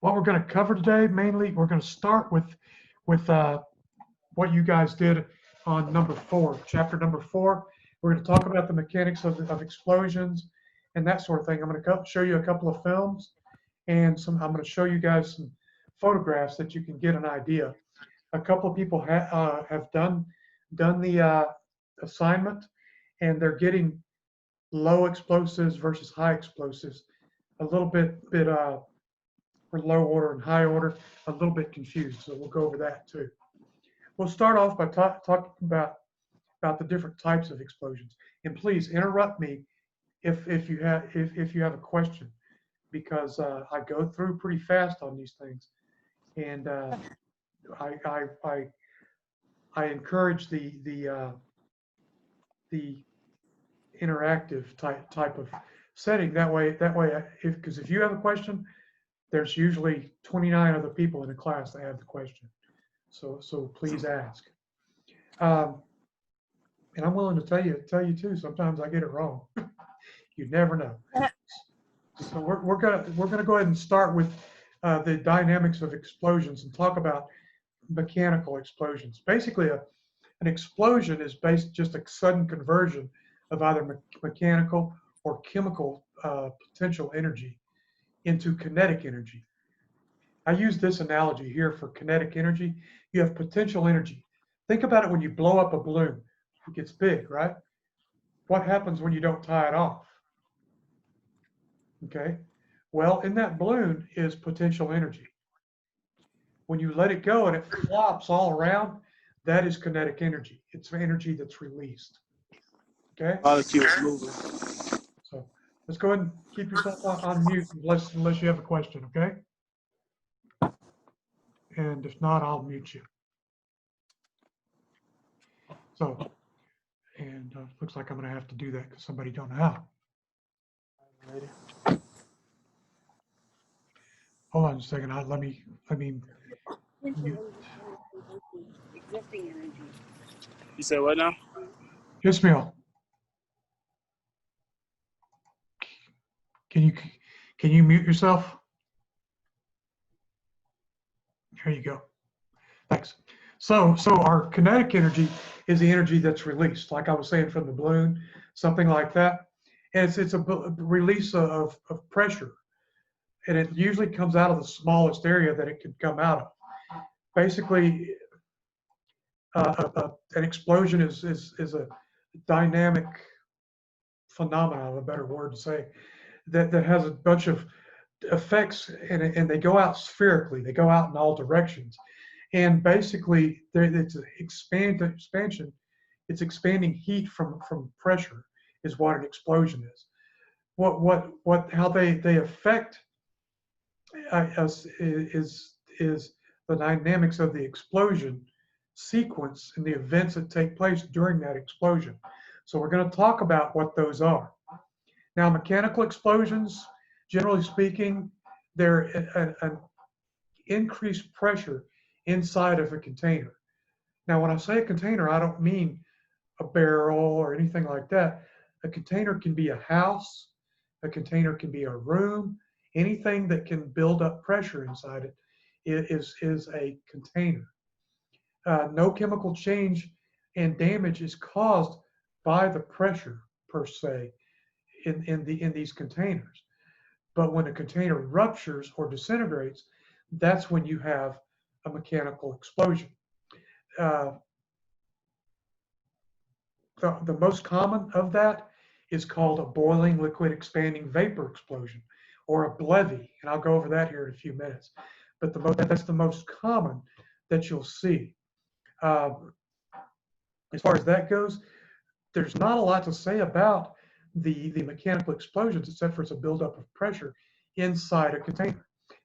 What we're going to cover today, mainly, we're going to start with what you guys did on number 4, chapter number 4. We're going to talk about the mechanics of explosions and that sort of thing. I'm going to show you a couple of films, and I'm going to show you guys some photographs that you can get an idea. A couple of people have done the assignment, and they're getting low explosives versus high explosives a little bit for low order and high order, a little bit confused. So we'll go over that too. We'll start off by talking about the different types of explosions. And please interrupt me if you have a question, because I go through pretty fast on these things, and I encourage the interactive type of setting. That way, because if you have a question, there's usually 29 other people in the class that have the question. So please ask. And I'm willing to tell you too, sometimes I get it wrong. You never know. So we're gonna go ahead and start with the dynamics of explosions and talk about mechanical explosions. Basically, an explosion is just a sudden conversion of either mechanical or chemical potential energy into kinetic energy. I use this analogy here for kinetic energy. You have potential energy. Think about it when you blow up a balloon. It gets big, right? What happens when you don't tie it off? Okay. Well, in that balloon is potential energy. When you let it go and it flops all around, that is kinetic energy. It's energy that's released. Okay. Molecules moving. So let's go ahead and keep yourself on mute unless you have a question. Okay. And if not, I'll mute you. So, and looks like I'm going to have to do that because somebody don't know how. Hold on a second. Let me mute. Existing energy. You said what now? Ismail, can you mute yourself? There you go. Thanks. So our kinetic energy is the energy that's released, like I was saying, from the balloon, something like that. And it's a release of pressure, and it usually comes out of the smallest area that it can come out of. Basically, an explosion is a dynamic phenomenon, a better word to say, that has a bunch of effects, and they go out spherically. They go out in all directions. And basically, it's expansion. It's expanding heat from pressure is what an explosion is. How they affect us is the dynamics of the explosion sequence and the events that take place during that explosion. So we're going to talk about what those are. Now, mechanical explosions, generally speaking, they're an increased pressure inside of a container. Now, when I say a container, I don't mean a barrel or anything like that. A container can be a house, a container can be a room, anything that can build up pressure inside it is a container. No chemical change and damage is caused by the pressure per se in these containers. But when a container ruptures or disintegrates, that's when you have a mechanical explosion. The most common of that is called a boiling liquid expanding vapor explosion, or a BLEVE, and I'll go over that here in a few minutes. But that's the most common that you'll see. As far as that goes, there's not a lot to say about the mechanical explosions, except for it's a buildup of pressure inside a container.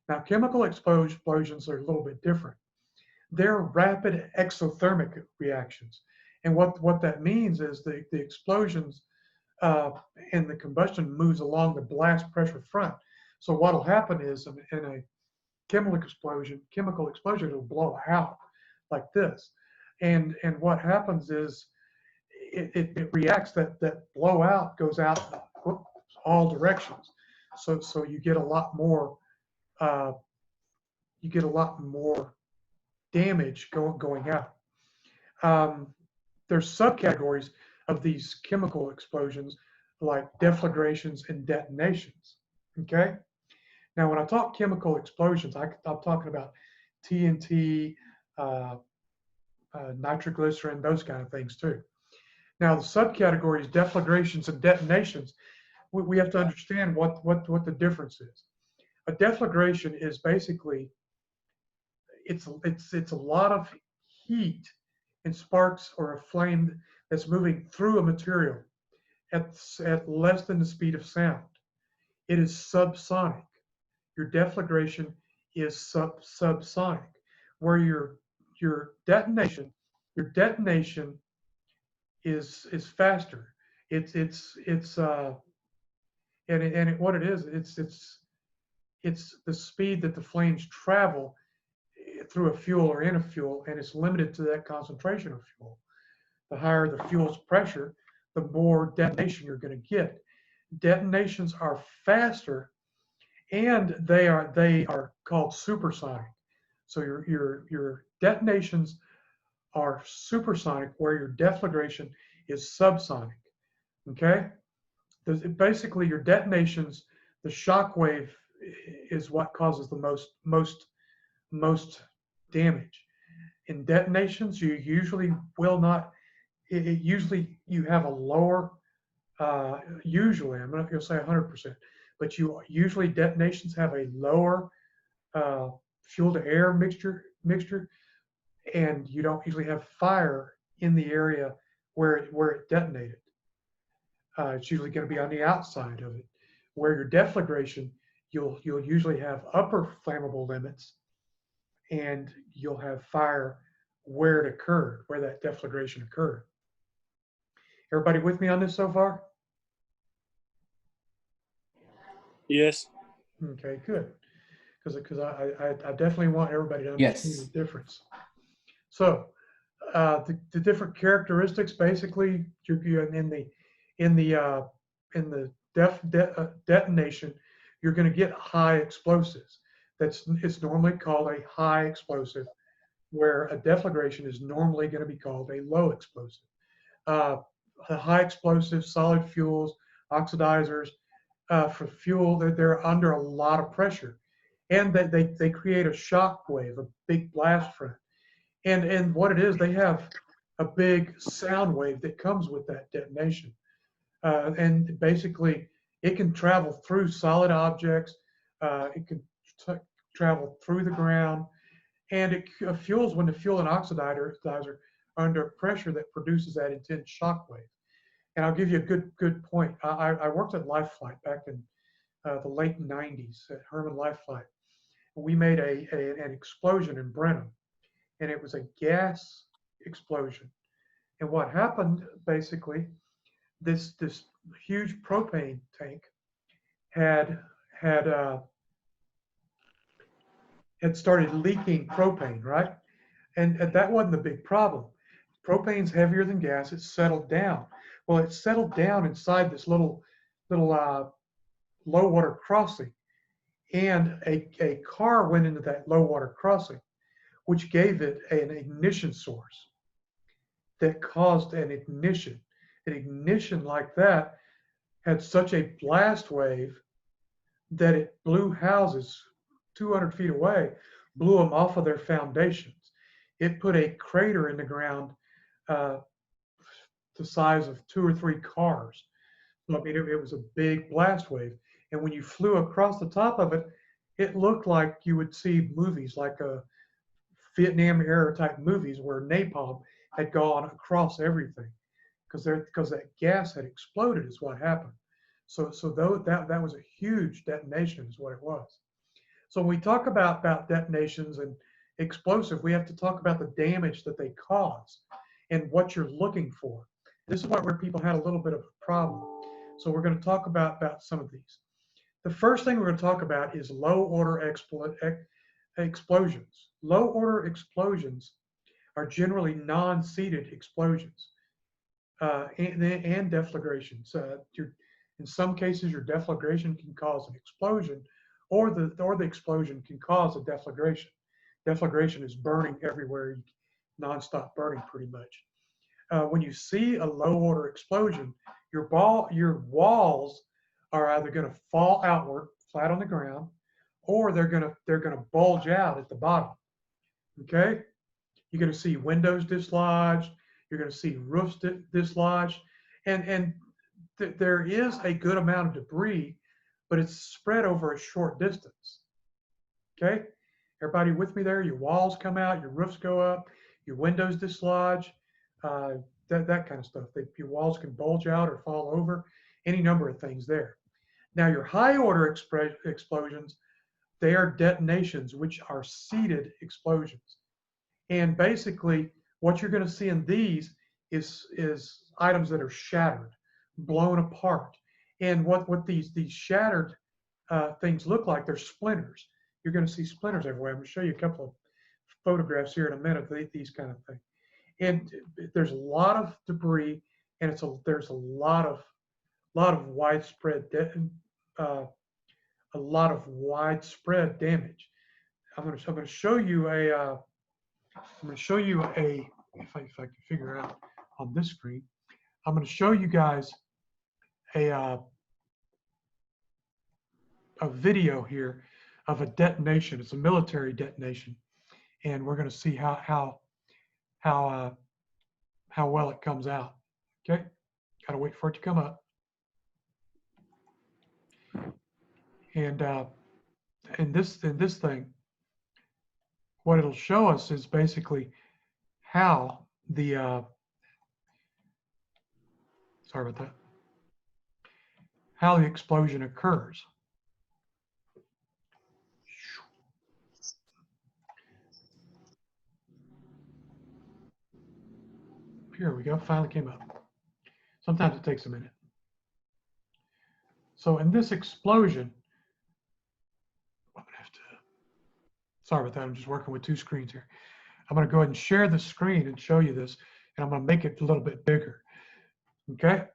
Now, chemical explosions are a little bit different. They're rapid exothermic reactions. And what that means is the explosions and the combustion moves along the blast pressure front. So what will happen is in a chemical explosion, it'll blow out like this. And what happens is it reacts, that blowout goes out all directions. So you get a lot more you get a lot more damage going out. Um, there's subcategories of these chemical explosions like deflagrations and detonations. Okay. Now, when I talk chemical explosions, I'm talking about TNT, uh, nitroglycerin, those kind of things too. Now, the subcategories, deflagrations and detonations, we have to understand what the difference is. A deflagration is basically it's a lot of heat and sparks or a flame that's moving through a material at less than the speed of sound. It is subsonic. Your deflagration is subsonic, where your detonation is faster. It's what it is, it's the speed that the flames travel through a fuel or in a fuel, and it's limited to that concentration of fuel. The higher the fuel's pressure, the more detonation you're going to get. Detonations are faster, and they are called supersonic. So your detonations are supersonic, where your deflagration is subsonic. Okay, basically your detonations, the shock wave is what causes the most damage. In detonations, you usually will not. Usually you have a lower. Usually, I'm not going to say 100%, but usually detonations have a lower fuel to air mixture, and you don't usually have fire in the area where it detonated. It's usually going to be on the outside of it. Where your deflagration, you'll usually have upper flammable limits, and you'll have fire where it occurred, where that deflagration occurred. Everybody with me on this so far? Yes. Okay, good. Because I definitely want everybody to understand the difference. So the different characteristics, basically, you're in the detonation, you're going to get high explosives. It's normally called a high explosive, where a deflagration is normally going to be called a low explosive. The high explosives, solid fuels, oxidizers, for fuel, they're under a lot of pressure, and they create a shock wave, a big blast front. And what it is, they have a big sound wave that comes with that detonation. And basically, it can travel through solid objects. It can travel through the ground. And it fuels when the fuel and oxidizer are under pressure that produces that intense shock wave. And I'll give you a good point. I worked at Life Flight back in the late 90s at Herman Life Flight. We made an explosion in Brenham, and it was a gas explosion. And what happened, basically, this huge propane tank had started leaking propane, right? And that wasn't the big problem. Propane's heavier than gas. It settled down. Well, it settled down inside this little low water crossing, and a car went into that low water crossing, which gave it an ignition source that caused an ignition. An ignition like that had such a blast wave that it blew houses 200 feet away, blew them off of their foundations. It put a crater in the ground the size of 2 or 3 cars. I mean, it was a big blast wave. And when you flew across the top of it, it looked like you would see movies like a Vietnam era type movies where napalm had gone across everything, because that gas had exploded is what happened. So that was a huge detonation is what it was. So when we talk about detonations and explosive, we have to talk about the damage that they cause and what you're looking for. This is where people had a little bit of a problem. So we're going to talk about some of these. The first thing we're going to talk about is low order explosions. Low order explosions are generally non-seeded explosions and deflagrations. In some cases, your deflagration can cause an explosion, or the explosion can cause a deflagration. Deflagration is burning everywhere, nonstop burning pretty much. When you see a low order explosion, your walls are either going to fall outward, flat on the ground, or they're going to bulge out at the bottom. Okay, you're going to see windows dislodged. You're going to see roofs dislodged, and there is a good amount of debris, but it's spread over a short distance. Okay, everybody with me there? Your walls come out, your roofs go up, your windows dislodge, that kind of stuff. Your walls can bulge out or fall over, any number of things there. Now, your high order explosions, they are detonations, which are seeded explosions. And basically, what you're going to see in these is items that are shattered, blown apart. And what these shattered things look like, they're splinters. You're going to see splinters everywhere. I'm going to show you a couple of photographs here in a minute of these kind of things. And there's a lot of debris, and there's a lot of widespread damage. I'm going to show you if I can figure out on this screen. I'm going to show you guys a video here of a detonation. It's a military detonation, and we're going to see how well it comes out. Okay, got to wait for it to come up. And in this thing, what it'll show us is basically how the sorry about that, how the explosion occurs. Here we go, finally came up. Sometimes it takes a minute. So in this explosion, I'm gonna have to, sorry about that, I'm just working with two screens here. I'm gonna go ahead and share the screen and show you this, and I'm gonna make it a little bit bigger, okay?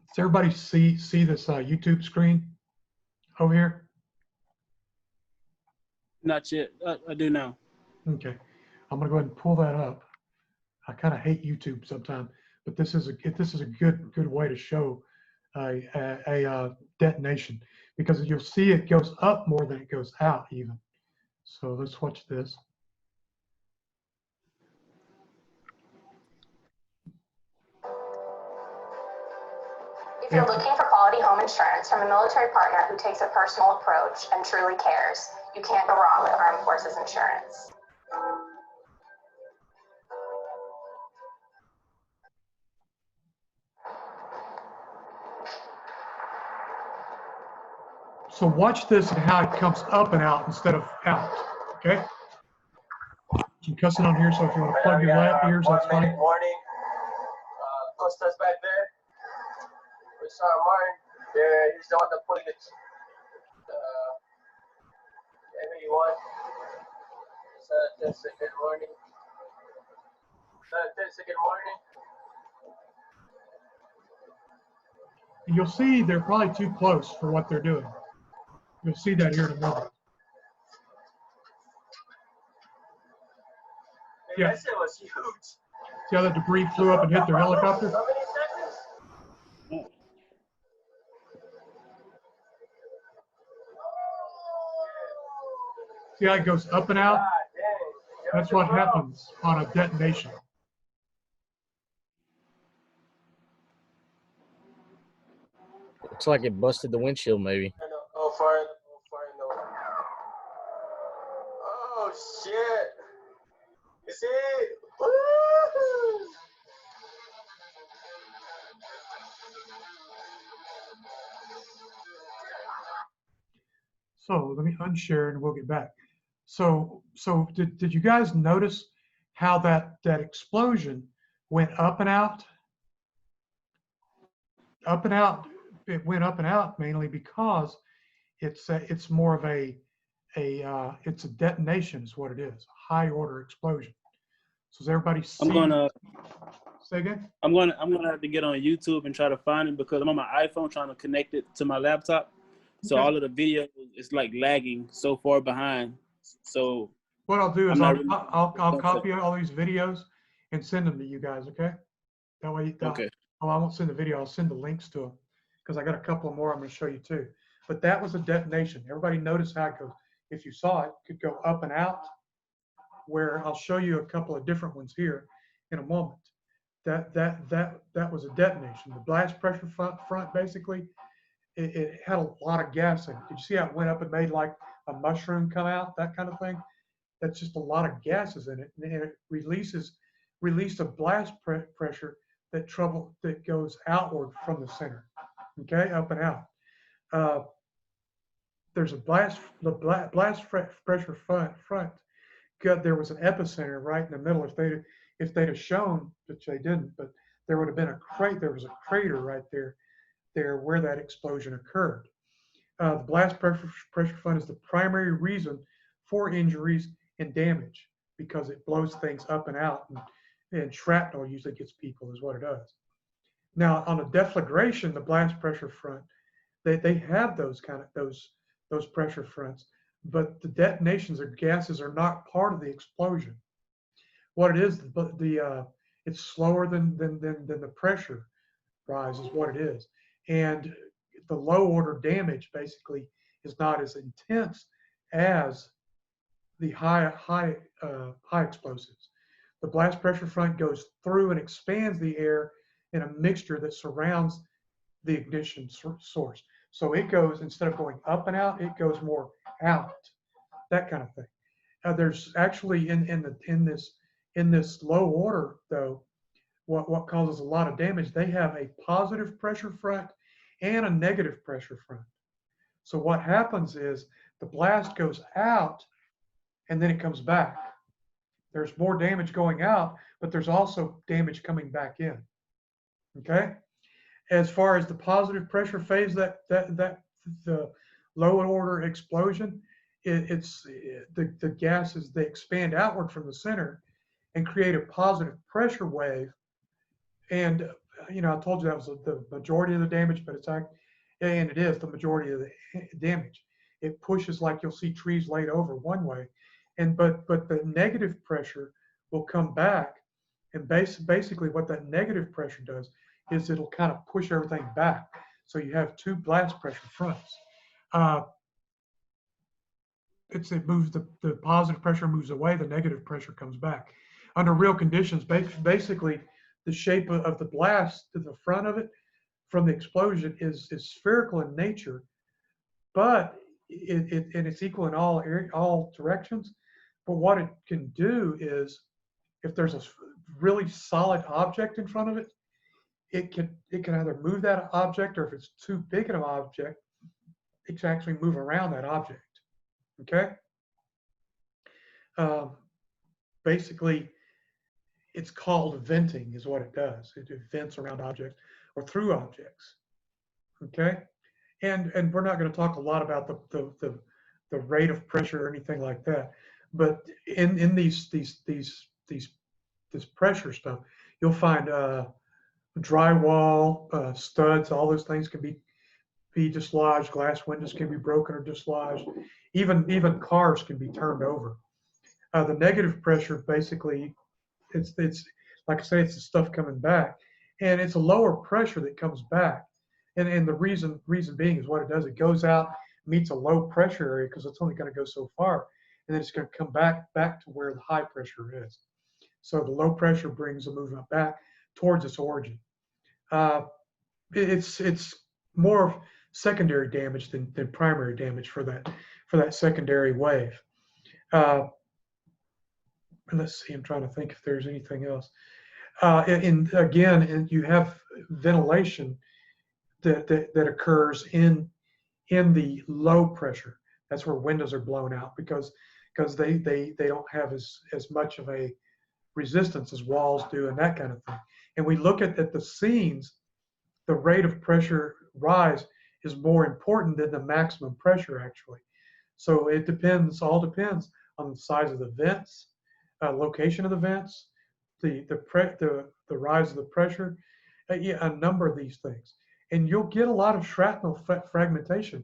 Does everybody see this YouTube screen over here? Not yet. I do now. Okay, I'm gonna go ahead and pull that up. I kind of hate YouTube sometimes, but this is a good way to show a detonation, because you'll see it goes up more than it goes out even. So let's watch this. If you're looking for quality home insurance from a military partner who takes a personal approach and truly cares, you can't go wrong with Armed Forces Insurance. So watch this and how it comes up and out instead of out, okay? Some cussing on here, so if you want to plug your lap ears, that's fine. Warning. Costa's back there. We saw Martin. There, he's the one that pulling it. Everyone. It's a 10-second warning. It's a 10-second warning. You'll see they're probably too close for what they're doing. You'll see that here in a minute. Yeah. That shit was huge. See how that debris flew up and hit their helicopter? How many seconds? See how it goes up and out? That's what happens on a detonation. Looks like it busted the windshield, maybe. I know. Oh, far no. Oh, shit. You see? Woo! So let me unshare and we'll get back. So did you guys notice how that explosion went up and out? Up and out. It went up and out mainly because it's more of it's a detonation is what it is, a high order explosion. So is everybody see? Say again? I'm gonna have to get on YouTube and try to find it because I'm on my iPhone trying to connect it to my laptop. So Okay. all of the video is like lagging so far behind. So What I'll do is I'm not I'll really. copy all these videos and send them to you guys. Okay. That way, Okay. oh, I won't send the video. I'll send the links to them because I got a couple more I'm going to show you too. But that was a detonation. Everybody notice how it goes. If you saw it, it could go up and out. Where I'll show you a couple of different ones here in a moment. That was a detonation. The blast pressure front basically, it had a lot of gas in it. Did you see how it went up and made like a mushroom come out, that kind of thing? That's just a lot of gases in it, and it released a blast pressure that goes outward from the center, okay, up and out. There's a blast pressure front. There was an epicenter right in the middle. If they'd have shown, which they didn't, but there would have been there was a crater right there where that explosion occurred. The blast pressure front is the primary reason for injuries and damage because it blows things up and out, and shrapnel usually gets people, is what it does. Now, on a deflagration, the blast pressure front, they have those pressure fronts, but the detonations of gases are not part of the explosion. What it is, it's slower than the pressure rise is what it is, and the low order damage basically is not as intense as the high explosives. The blast pressure front goes through and expands the air in a mixture that surrounds the ignition source. So it goes, instead of going up and out, it goes more out, that kind of thing. There's actually in this low order though, what causes a lot of damage, they have a positive pressure front and a negative pressure front. So what happens is the blast goes out and then it comes back. There's more damage going out, but there's also damage coming back in. Okay? As far as the positive pressure phase, the low order explosion, the gases, they expand outward from the center and create a positive pressure wave. And I told you that was the majority of the damage, but it is the majority of the damage. It pushes, like you'll see trees laid over one way, but the negative pressure will come back, and basically what that negative pressure does is it'll kind of push everything back. So you have two blast pressure fronts. It moves the positive pressure moves away, the negative pressure comes back. Under real conditions, basically the shape of the blast to the front of it from the explosion is spherical in nature, but it's equal in all directions. But what it can do is, if there's a really solid object in front of it, it can either move that object, or if it's too big of an object, it can actually move around that object. Okay. Basically, it's called venting, is what it does. It vents around objects or through objects. Okay. And we're not going to talk a lot about the rate of pressure or anything like that, but in this pressure stuff, you'll find drywall, studs, all those things can be dislodged. Glass windows can be broken or dislodged. Even cars can be turned over. The negative pressure, basically, it's like I say, it's the stuff coming back, and it's a lower pressure that comes back. And the reason being is what it does. It goes out, meets a low pressure area because it's only going to go so far, and then it's going to come back to where the high pressure is. So the low pressure brings the movement back towards its origin. It's more secondary damage than primary damage for that secondary wave. Let's see, I'm trying to think if there's anything else. And again, you have ventilation that occurs in the low pressure. That's where windows are blown out because they don't have as much of a resistance as walls do and that kind of thing. And we look at the scenes, the rate of pressure rise is more important than the maximum pressure actually. So it all depends on the size of the vents, location of the vents, the rise of the pressure, a number of these things. And you'll get a lot of shrapnel fragmentation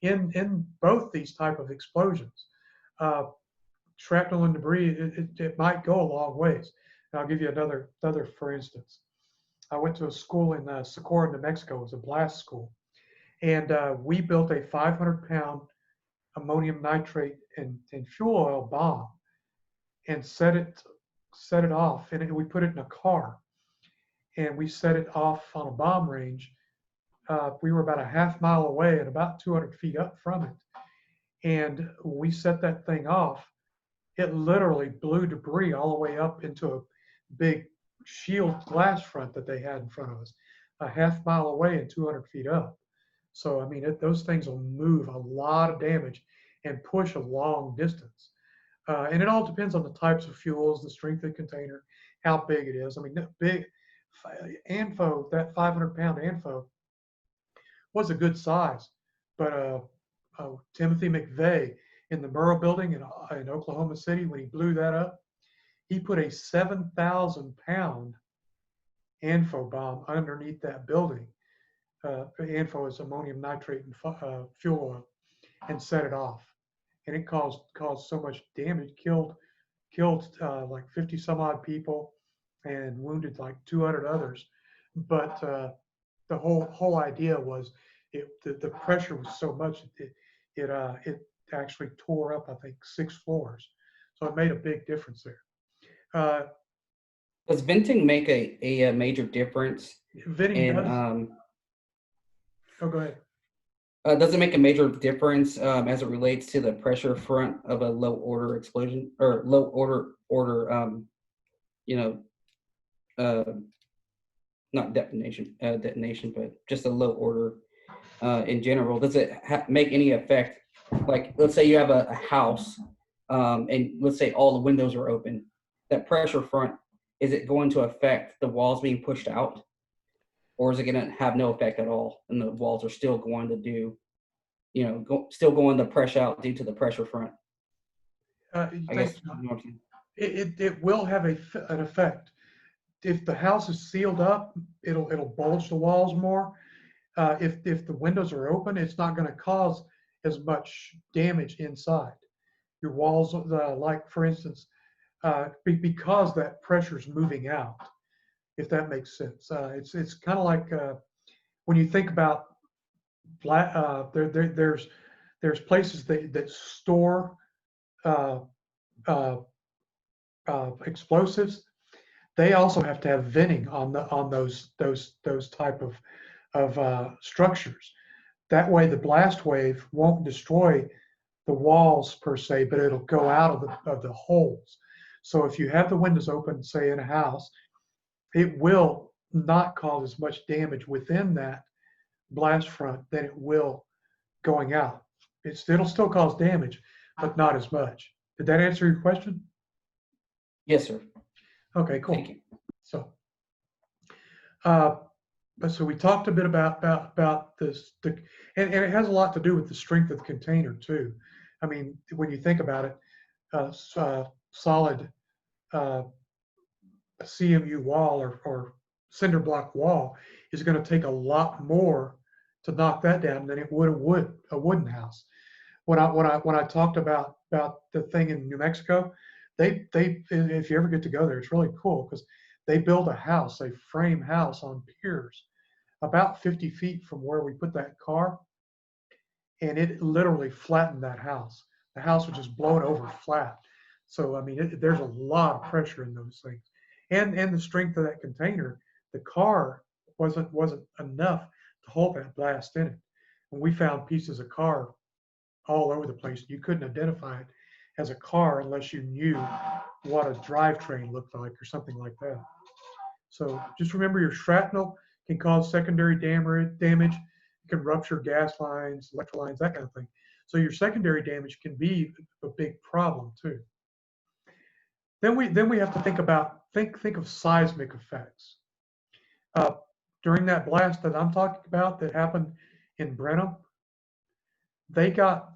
in both these type of explosions. Shrapnel and debris, it might go a long ways. And I'll give you another for instance. I went to a school in Socorro, New Mexico. It was a blast school, and we built a 500-pound ammonium nitrate and fuel oil bomb and set it off, and we put it in a car, and we set it off on a bomb range. We were about a half mile away and about 200 feet up from it, and we set that thing off. It literally blew debris all the way up into a big shield glass front that they had in front of us, a half mile away and 200 feet up. So, I mean, those things will move a lot of damage and push a long distance. And it all depends on the types of fuels, the strength of the container, how big it is. I mean, big ANFO, that 500-pound ANFO was a good size, but Timothy McVeigh in the Murrah building in Oklahoma City, when he blew that up, he put a 7,000-pound ANFO bomb underneath that building. ANFO is ammonium nitrate and fuel oil, and set it off. And it caused so much damage, killed like 50 some odd people, and wounded like 200 others. But the whole idea was the pressure was so much it actually tore up, I think, 6 floors. So it made a big difference there. Does venting make a major difference? Venting does. Oh, go ahead. Does it make a major difference as it relates to the pressure front of a low order explosion or low order not detonation, but just a low order in general? Does it make any effect? Like, let's say you have a house, and let's say all the windows are open. That pressure front, is it going to affect the walls being pushed out? Or is it going to have no effect at all, and the walls are still going to do, still going to press out due to the pressure front? I guess it will have an effect. If the house is sealed up, it'll bulge the walls more. If the windows are open, it's not going to cause as much damage inside. Your walls, like for instance, because that pressure is moving out. If that makes sense, it's kind of like when you think about there's places that store explosives. They also have to have venting on those type of structures. That way, the blast wave won't destroy the walls per se, but it'll go out of the holes. So if you have the windows open, say in a house, it will not cause as much damage within that blast front than it will going out. It'll still cause damage, but not as much. Did that answer your question? Yes, sir. Okay, cool. Thank you. So, so we talked a bit about this, and it has a lot to do with the strength of the container too. I mean, when you think about it, solid CMU wall or cinder block wall is going to take a lot more to knock that down than it would a wooden house. When I talked about the thing in New Mexico, they if you ever get to go there, it's really cool because they build a house, a frame house on piers about 50 feet from where we put that car, and it literally flattened that house. The house was just blown over flat. So I mean, there's a lot of pressure in those things, and the strength of that container. The car wasn't enough to hold that blast in it. And we found pieces of car all over the place. You couldn't identify it as a car unless you knew what a drivetrain looked like or something like that. So just remember, your shrapnel can cause secondary damage. It can rupture gas lines, electrical lines, that kind of thing. So your secondary damage can be a big problem too. Then we have to think of seismic effects. During that blast that I'm talking about that happened in Brenham, they got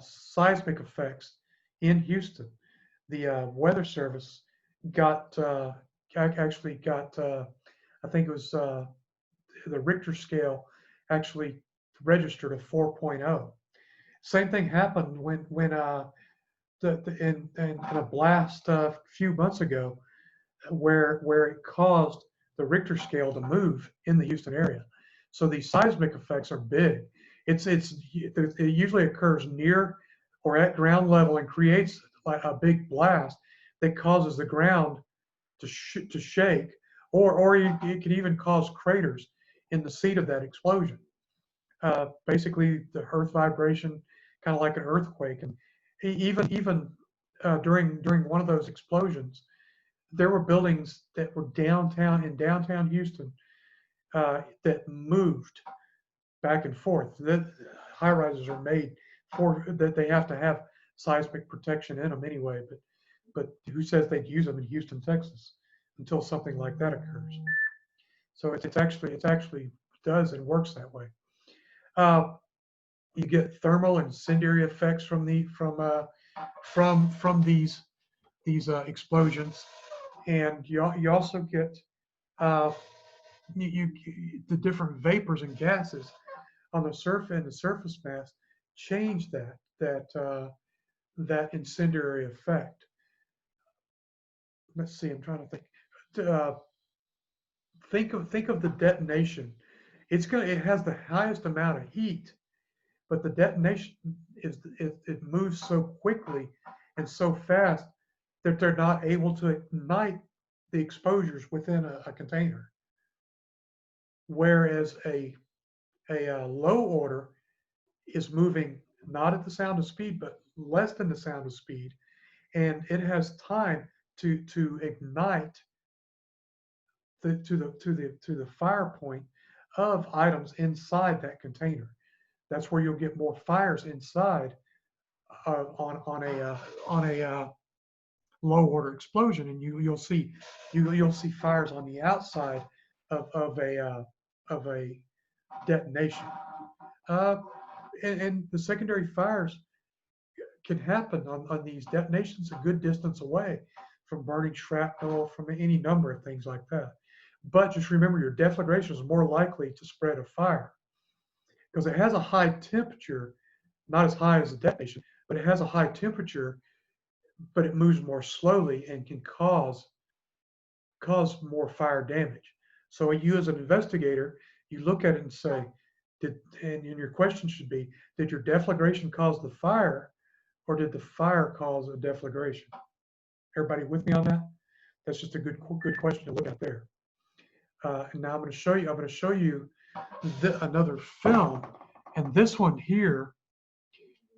seismic effects in Houston. The Weather Service actually got I think it was the Richter scale actually registered a 4.0. Same thing happened when in a blast a few months ago, where it caused the Richter scale to move in the Houston area. So these seismic effects are big. It usually occurs near or at ground level and creates like a big blast that causes the ground to shake, or it can even cause craters in the seat of that explosion. Basically, the earth vibration, kind of like an earthquake, and even during one of those explosions, there were buildings that were in downtown Houston that moved back and forth. The high rises are made for that, they have to have seismic protection in them anyway, but who says they'd use them in Houston, Texas, until something like that occurs? So it's actually does and works that way. You get thermal and incendiary effects from these explosions, and you also get the different vapors and gases on the surface mass change that incendiary effect. Let's see, I'm trying to think. Think of the detonation. It has the highest amount of heat, but the detonation it moves so quickly and so fast that they're not able to ignite the exposures within a container. Whereas a low order is moving not at the sound of speed, but less than the sound of speed, and it has time to ignite to the fire point of items inside that container. That's where you'll get more fires inside on a low order explosion, and you'll see fires on the outside of a detonation. And the secondary fires can happen on these detonations a good distance away from burning shrapnel, from any number of things like that. But just remember, your deflagration is more likely to spread a fire because it has a high temperature, not as high as the detonation, but it has a high temperature, but it moves more slowly and can cause more fire damage. So you as an investigator, you look at it and say, and your question should be, did your deflagration cause the fire, or did the fire cause a deflagration? Everybody with me on that? That's just a good question to look at there. And now I'm going to show you another film, and this one here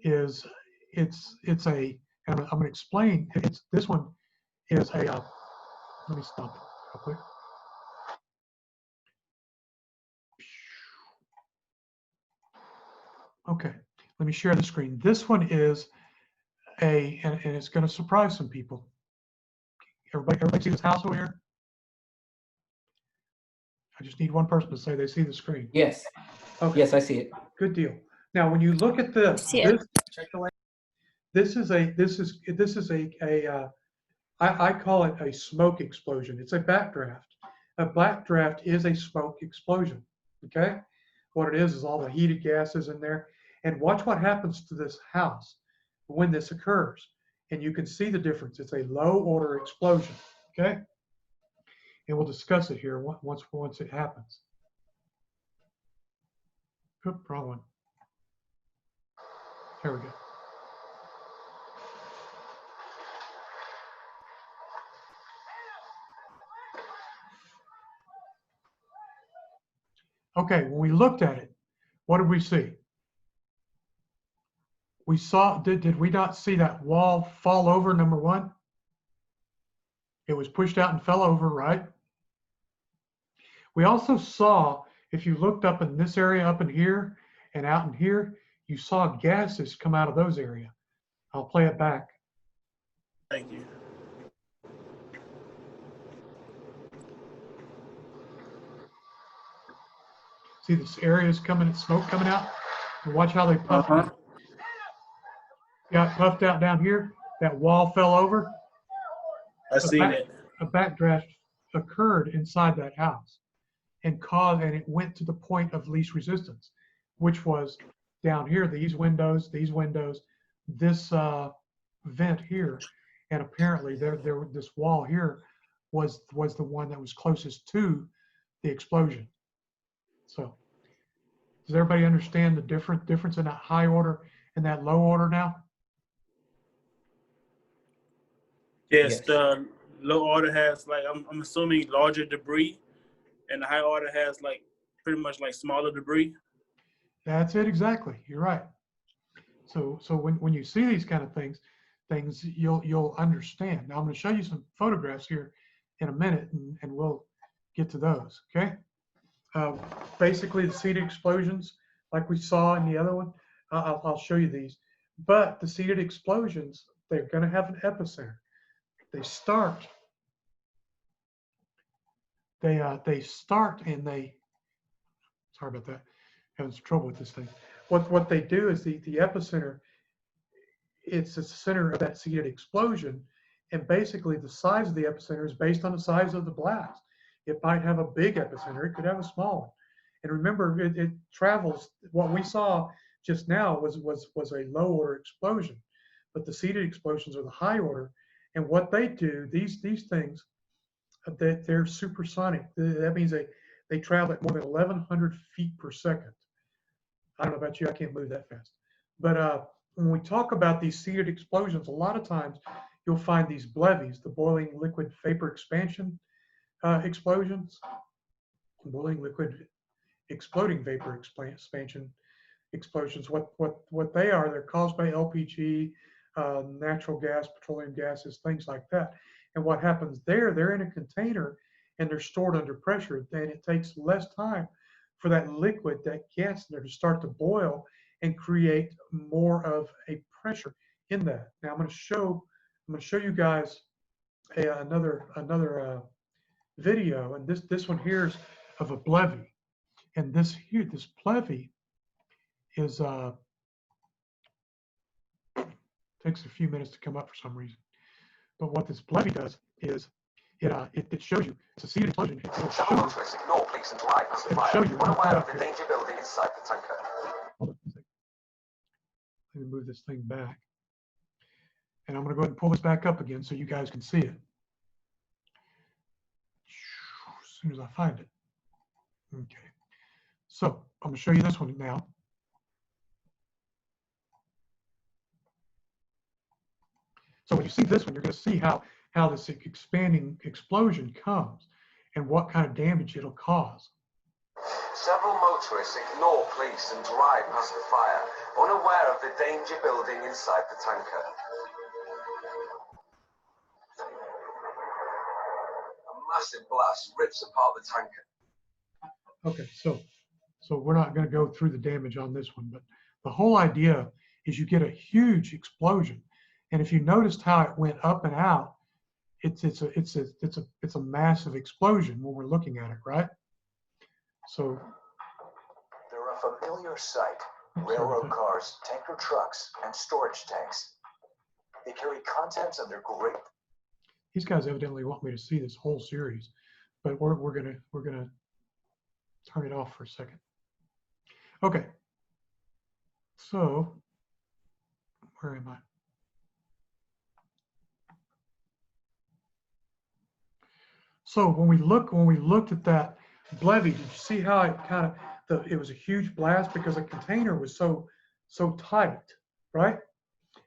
is it's a, and I'm going to explain. This one is a. Let me stop real quick. Okay, let me share the screen. This one is and it's going to surprise some people. Everybody see this house over here? I just need one person to say they see the screen. Yes. Okay. Yes, I see it. Good deal. Now, when you look at this, this is I call it a smoke explosion. It's a backdraft. A backdraft is a smoke explosion. Okay, what it is all the heated gases in there. And watch what happens to this house when this occurs, and you can see the difference. It's a low order explosion. Okay, and we'll discuss it here once it happens. Oop, wrong one. There we go. Okay, when we looked at it, what did we see? We saw, did we not see that wall fall over, number one? It was pushed out and fell over, right? We also saw, if you looked up in this area, up in here, and out in here, you saw gases come out of those areas. I'll play it back. Thank you. See this area is coming, smoke coming out? And watch how they puff. Got puffed out down here. That wall fell over. I seen it. A backdraft occurred inside that house and it went to the point of least resistance. which was down here, these windows, this vent here, and apparently this wall here was the one that was closest to the explosion. So does everybody understand the difference in that high order and that low order now? Yes, Yes. the low order has like I'm assuming larger debris, and the high order has like pretty much like smaller debris. That's it exactly. You're right. So when you see these kind of things you'll understand. Now I'm going to show you some photographs here in a minute, and we'll get to those. Okay. Basically, the seeded explosions, like we saw in the other one, I'll show you these. But the seeded explosions, they're going to have an epicenter. They start and they. Sorry about that. Having some trouble with this thing. What they do is the epicenter. It's the center of that seeded explosion, and basically the size of the epicenter is based on the size of the blast. It might have a big epicenter. It could have a small one. And remember, it travels. What we saw just now was a low order explosion, but the seeded explosions are the high order. And what they do, these things, they're supersonic. That means they travel at more than 1,100 feet per second. I don't know about you, I can't move that fast. But when we talk about these seeded explosions, a lot of times you'll find these BLEVEs, the boiling liquid vapor expansion explosions, boiling liquid exploding vapor expansion explosions. What they are, they're caused by LPG, natural gas, petroleum gases, things like that. And what happens there, they're in a container and they're stored under pressure. Then it takes less time for that liquid, that gas in there to start to boil and create more of a pressure in that. Now I'm going to show you guys another video, and this one here is of a BLEVE, and this BLEVE is takes a few minutes to come up for some reason. But what this BLEVE does is it shows you it's a seeded explosion. Several motorists ignore police and drive past the fire, unaware of the danger building inside the tanker. Hold on a second. Let me move this thing back. And I'm going to go ahead and pull this back up again so you guys can see it. As soon as I find it. Okay. So I'm going to show you this one now. So when you see this one, you're going to see how this expanding explosion comes and what kind of damage it'll cause. Several motorists ignore police and drive past the fire, unaware of the danger building inside the tanker. A massive blast rips apart the tanker. Okay, so we're not going to go through the damage on this one, but the whole idea is you get a huge explosion, and if you noticed how it went up and out, it's a massive explosion when we're looking at it, right? So They're a familiar sight. Railroad cars, tanker trucks, and storage tanks. They carry contents of their great. These guys evidently want me to see this whole series, but we're gonna turn it off for a second. Okay. So where am I? So when we looked at that BLEVE, did you see how it kind of it was a huge blast because the container was so tight, right?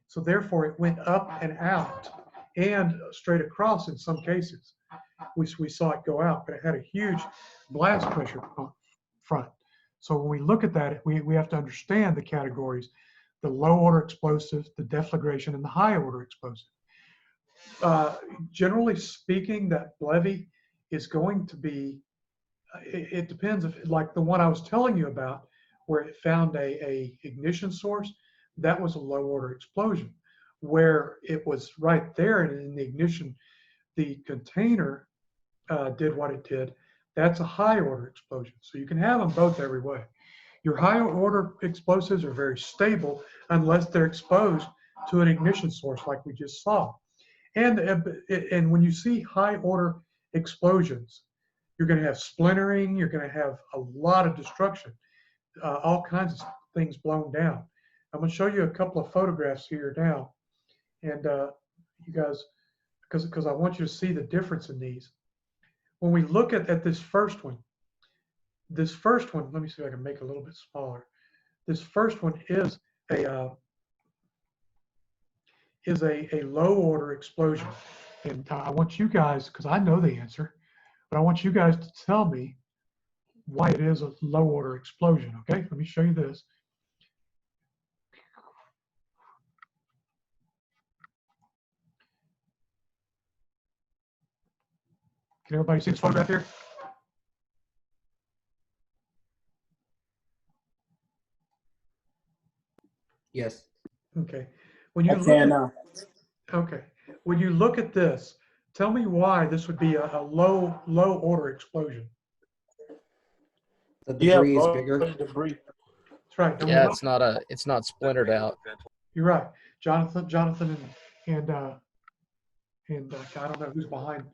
So therefore it went up and out and straight across in some cases. We saw it go out, but it had a huge blast pressure front. So when we look at that, we have to understand the categories: the low order explosive, the deflagration, and the high order explosive. Generally speaking, that BLEVE is going to be, it depends, if like the one I was telling you about, where it found a ignition source, that was a low order explosion. Where it was right there and in the ignition, the container did what it did, that's a high order explosion. So you can have them both every way. Your high order explosives are very stable unless they're exposed to an ignition source like we just saw. And when you see high order explosions, you're going to have splintering, you're going to have a lot of destruction. all kinds of things blown down. I'm going to show you a couple of photographs here now, and you guys, because I want you to see the difference in these. When we look at this first one, let me see if I can make it a little bit smaller. This first one is a low order explosion, and I want you guys, because I know the answer, but I want you guys to tell me why it is a low order explosion. Okay, let me show you this. Can everybody see this photograph here? Yes. Okay. When you I look can at, now. okay, when you look at this, tell me why this would be a low order explosion. The You have debris is large bigger. debris. That's right. And we Yeah, know- it's not splintered out. You're right, Jonathan, and I don't know who's behind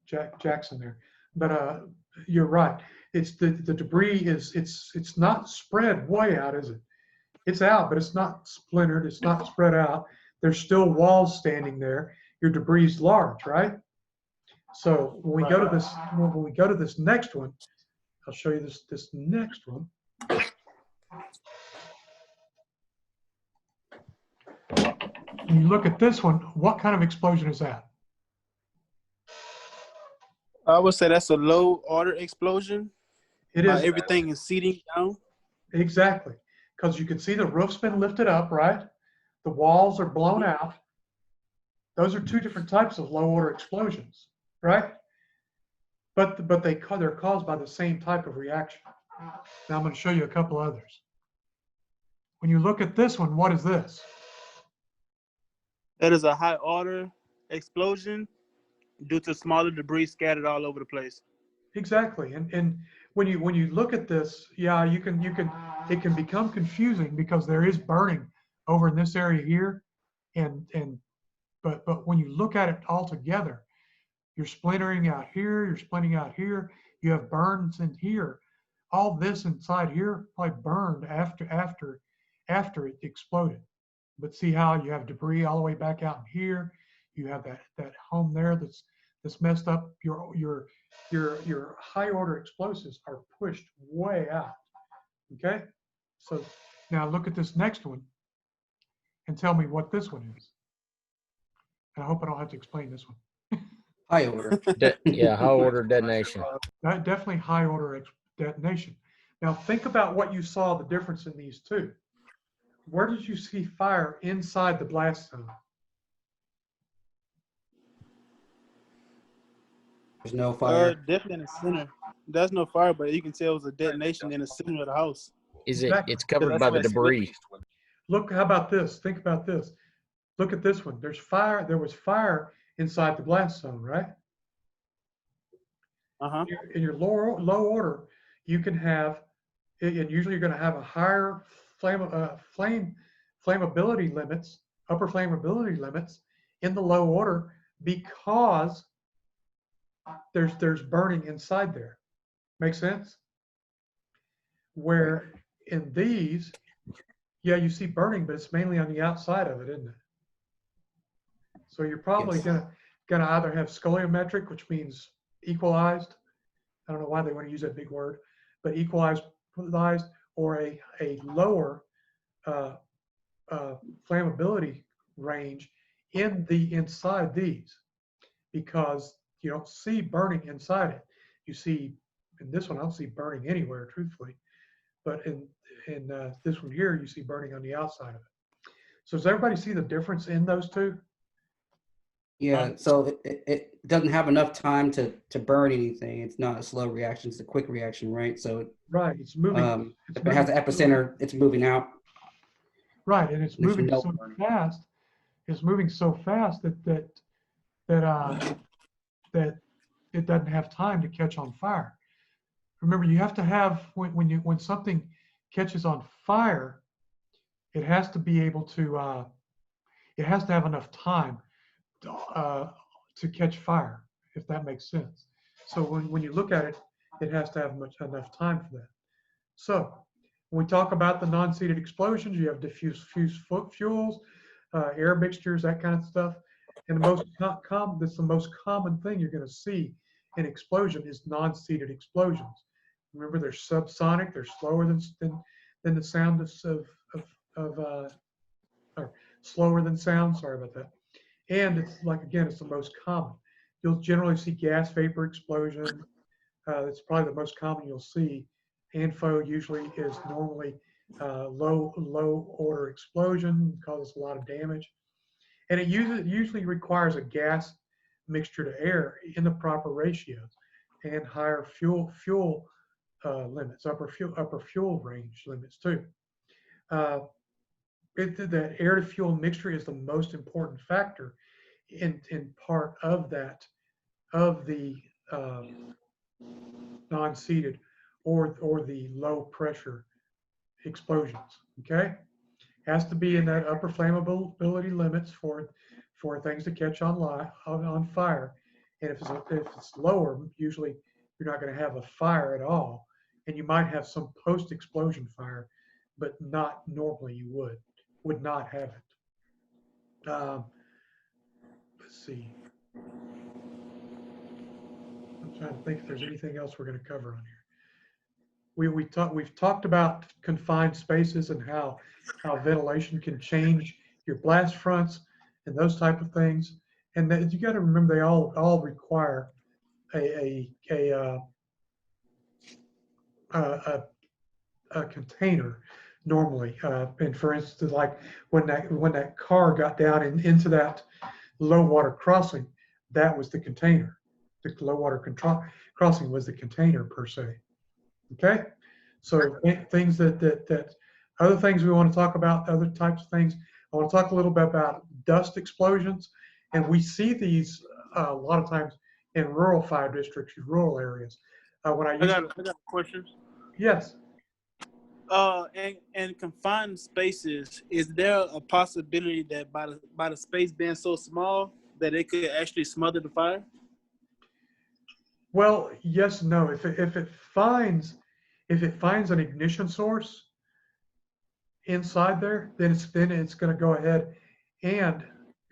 Jackson there, but you're right. It's the debris it's not spread way out, is it? It's out, but it's not splintered. It's not spread out. There's still walls standing there. Your debris is large, right? So when we go to this next one, I'll show you this next one. When you look at this one, what kind of explosion is that? I would say that's a low order explosion. It is Everything is seating down. exactly, because you can see the roof's been lifted up, right? The walls are blown out. Those are two different types of low order explosions, right? But they're caused by the same type of reaction. Now I'm going to show you a couple others. When you look at this one, what is this? That is a high order explosion due to smaller debris scattered all over the place. Exactly. And when you look at this, yeah, it can become confusing because there is burning over in this area here, but when you look at it all together, you're splintering out here, you're splitting out here, you have burns in here. All this inside here probably burned after it exploded. But see how you have debris all the way back out in here. You have that home there that's messed up. Your high order explosives are pushed way out. Okay? So now look at this next one and tell me what this one is. And I hope I don't have to explain this one. High order. Yeah, high order detonation. Definitely high order detonation. Now think about what you saw, the difference in these two. Where did you see fire inside the blast zone? There's no fire. Definitely in the center. There's no fire, but you can tell it was a detonation in the center of the house. Exactly. It's covered That's by where the it's split. debris. Look, how about this? Think about this. Look at this one. There's fire. There was fire inside the blast zone, right? Uh-huh. In your low order, you can have, and usually you're going to have a higher flammability limits, upper flammability limits in the low order because there's burning inside there. Make sense? Where in these, yeah, you see burning, but it's mainly on the outside of it, isn't it? So you're probably Yes. gonna either have scoliometric, which means equalized. I don't know why they want to use that big word, but equalized, or a lower flammability range inside these, because you don't see burning inside it. You see in this one, I don't see burning anywhere, truthfully, but in this one here, you see burning on the outside of it. So does everybody see the difference in those two? Yeah, so it doesn't have enough time to burn anything. It's not a slow reaction, it's a quick reaction, right? So Right, it's moving. if it has an epicenter, it's moving out. Right, and it's There's moving no so burning. fast. It's moving so fast that it doesn't have time to catch on fire. Remember, you have to have when something catches on fire, it has to be able to it has to have enough time to catch fire, if that makes sense. So when you look at it, it has to have enough time for that. So When we talk about the non-seeded explosions, you have diffuse fuels, air mixtures, that kind of stuff. And that's the most common thing you're going to see in explosion is non-seeded explosions. Remember, they're subsonic, they're slower than the sound or slower than sound. Sorry about that. And it's like, again, it's the most common. You'll generally see gas vapor explosion. That's probably the most common you'll see. ANFO usually is normally low order explosion, causes a lot of damage. And it usually requires a gas mixture to air in the proper ratios and higher fuel limits, upper fuel range limits too. That air to fuel mixture is the most important factor in part of that, of the non-seeded or the low pressure explosions. Okay, has to be in that upper flammability limits for things to catch on fire. And if it's lower, usually you're not going to have a fire at all, and you might have some post-explosion fire, but not normally you would not have it. Let's see. I'm trying to think if there's anything else we're going to cover on here. We've talked about confined spaces and how ventilation can change your blast fronts and those type of things. And that you got to remember they all require a container normally. And for instance, like when that car got down into that low water crossing, that was the container. The low water crossing was the container per se. Okay, so things that other things we want to talk about, other types of things. I want to talk a little bit about dust explosions, and we see these a lot of times in rural fire districts, rural areas. When I got a question. Yes. In confined spaces, is there a possibility that by the space being so small that it could actually smother the fire? Well, yes, no. If it finds an ignition source inside there, then it's going to go ahead and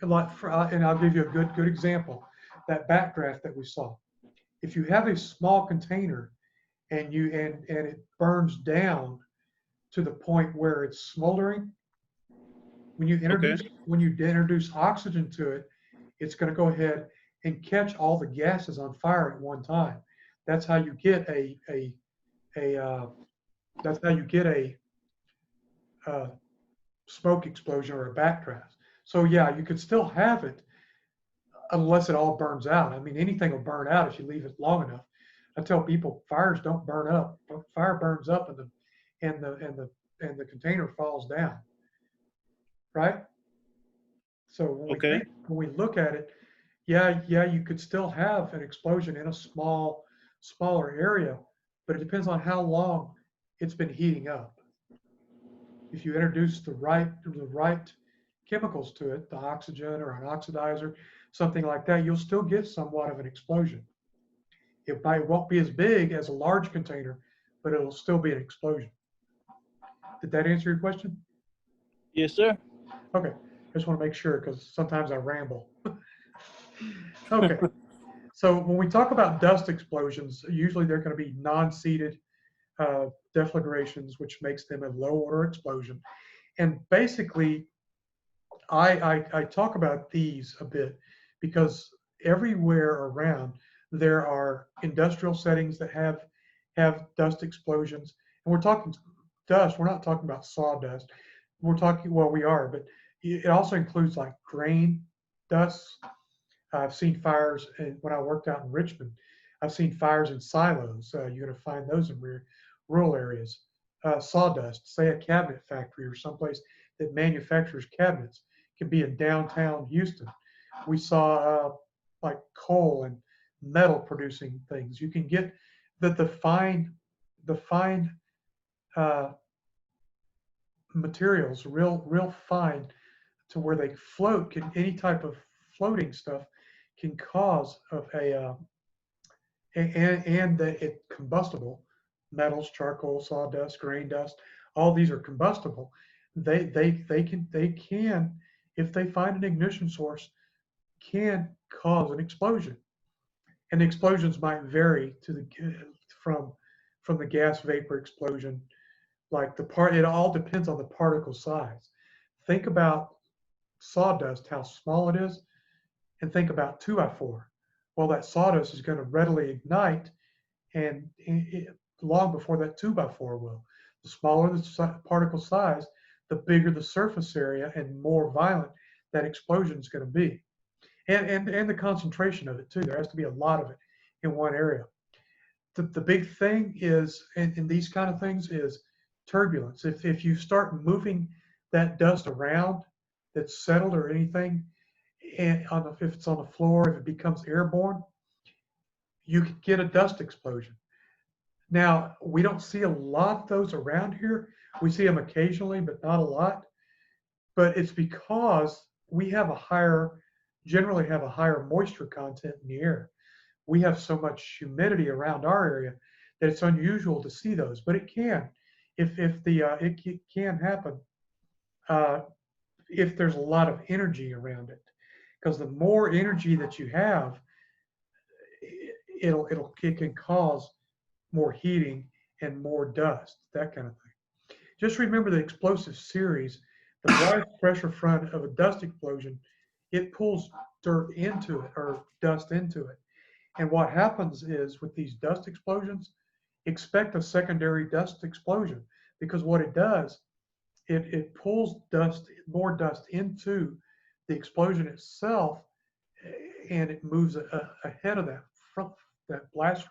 I'll give you a good example. That backdraft that we saw. If you have a small container and it burns down to the point where it's smoldering, when you introduce oxygen to it, it's going to go ahead and catch all the gases on fire at one time. That's how you get a smoke explosion or a backdraft. So yeah, you could still have it unless it all burns out. I mean, anything will burn out if you leave it long enough. I tell people fires don't burn up. Fire burns up and the container falls down. Right? So when we look at it, yeah, you could still have an explosion in a smaller area, but it depends on how long it's been heating up. If you introduce the right chemicals to it, the oxygen or an oxidizer, something like that, you'll still get somewhat of an explosion. It won't be as big as a large container, but it'll still be an explosion. Did that answer your question? Yes, sir. Okay, I just want to make sure because sometimes I ramble. Okay, so when we talk about dust explosions, usually they're going to be non-seeded deflagrations, which makes them a low order explosion. And basically, I talk about these a bit because everywhere around there are industrial settings that have dust explosions. And we're talking dust, we're not talking about sawdust. We're talking, well, we are, but it also includes like grain dust. I've seen fires, and when I worked out in Richmond, I've seen fires in silos. You're going to find those in rural areas. Sawdust, say a cabinet factory or someplace that manufactures cabinets, can be in downtown Houston. We saw like coal and metal producing things. You can get the fine materials, real fine, to where they float. Any type of floating stuff can cause of and that it combustible metals, charcoal, sawdust, grain dust, all these are combustible. They can, if they find an ignition source, can cause an explosion. And the explosions might vary to the from the gas vapor explosion, like it all depends on the particle size. Think about sawdust, how small it is, and think about 2x4. Well, that sawdust is going to readily ignite, and long before that 2x4 will. The smaller the particle size, the bigger the surface area and more violent that explosion is going to be. And the concentration of it too. There has to be a lot of it in one area. The big thing is, in these kind of things, is turbulence. If you start moving that dust around that's settled or anything, and if it's on the floor, if it becomes airborne, you could get a dust explosion. Now, we don't see a lot of those around here. We see them occasionally, but not a lot. But it's because we generally have a higher moisture content in the air. We have so much humidity around our area that it's unusual to see those. But it can, it can happen if there's a lot of energy around it. Because the more energy that you have, it can cause more heating and more dust, that kind of thing. Just remember the explosive series, the blast pressure front of a dust explosion, it pulls dirt into it or dust into it. And what happens is with these dust explosions, expect a secondary dust explosion, because what it does, it pulls more dust into the explosion itself, and it moves ahead of that blast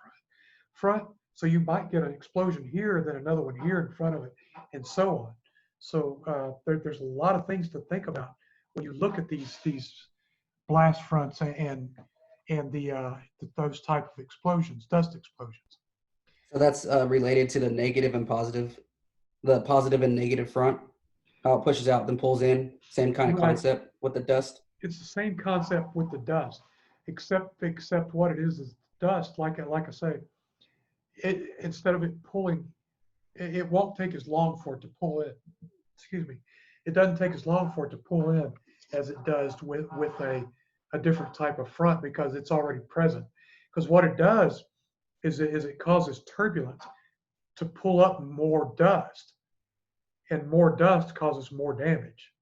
front. So you might get an explosion here, then another one here in front of it, and so on. So there's a lot of things to think about when you look at these blast fronts and those type of explosions, dust explosions. So that's related to the negative and positive, the positive and negative front, how it pushes out then pulls in. Same kind of Right. concept with the dust. It's the same concept with the dust, except what it is dust. Like I say, instead of it pulling, it won't take as long for it to pull in. Excuse me. It doesn't take as long for it to pull in as it does with a different type of front, because it's already present. Because what it does is it causes turbulence to pull up more dust, and more dust causes more damage.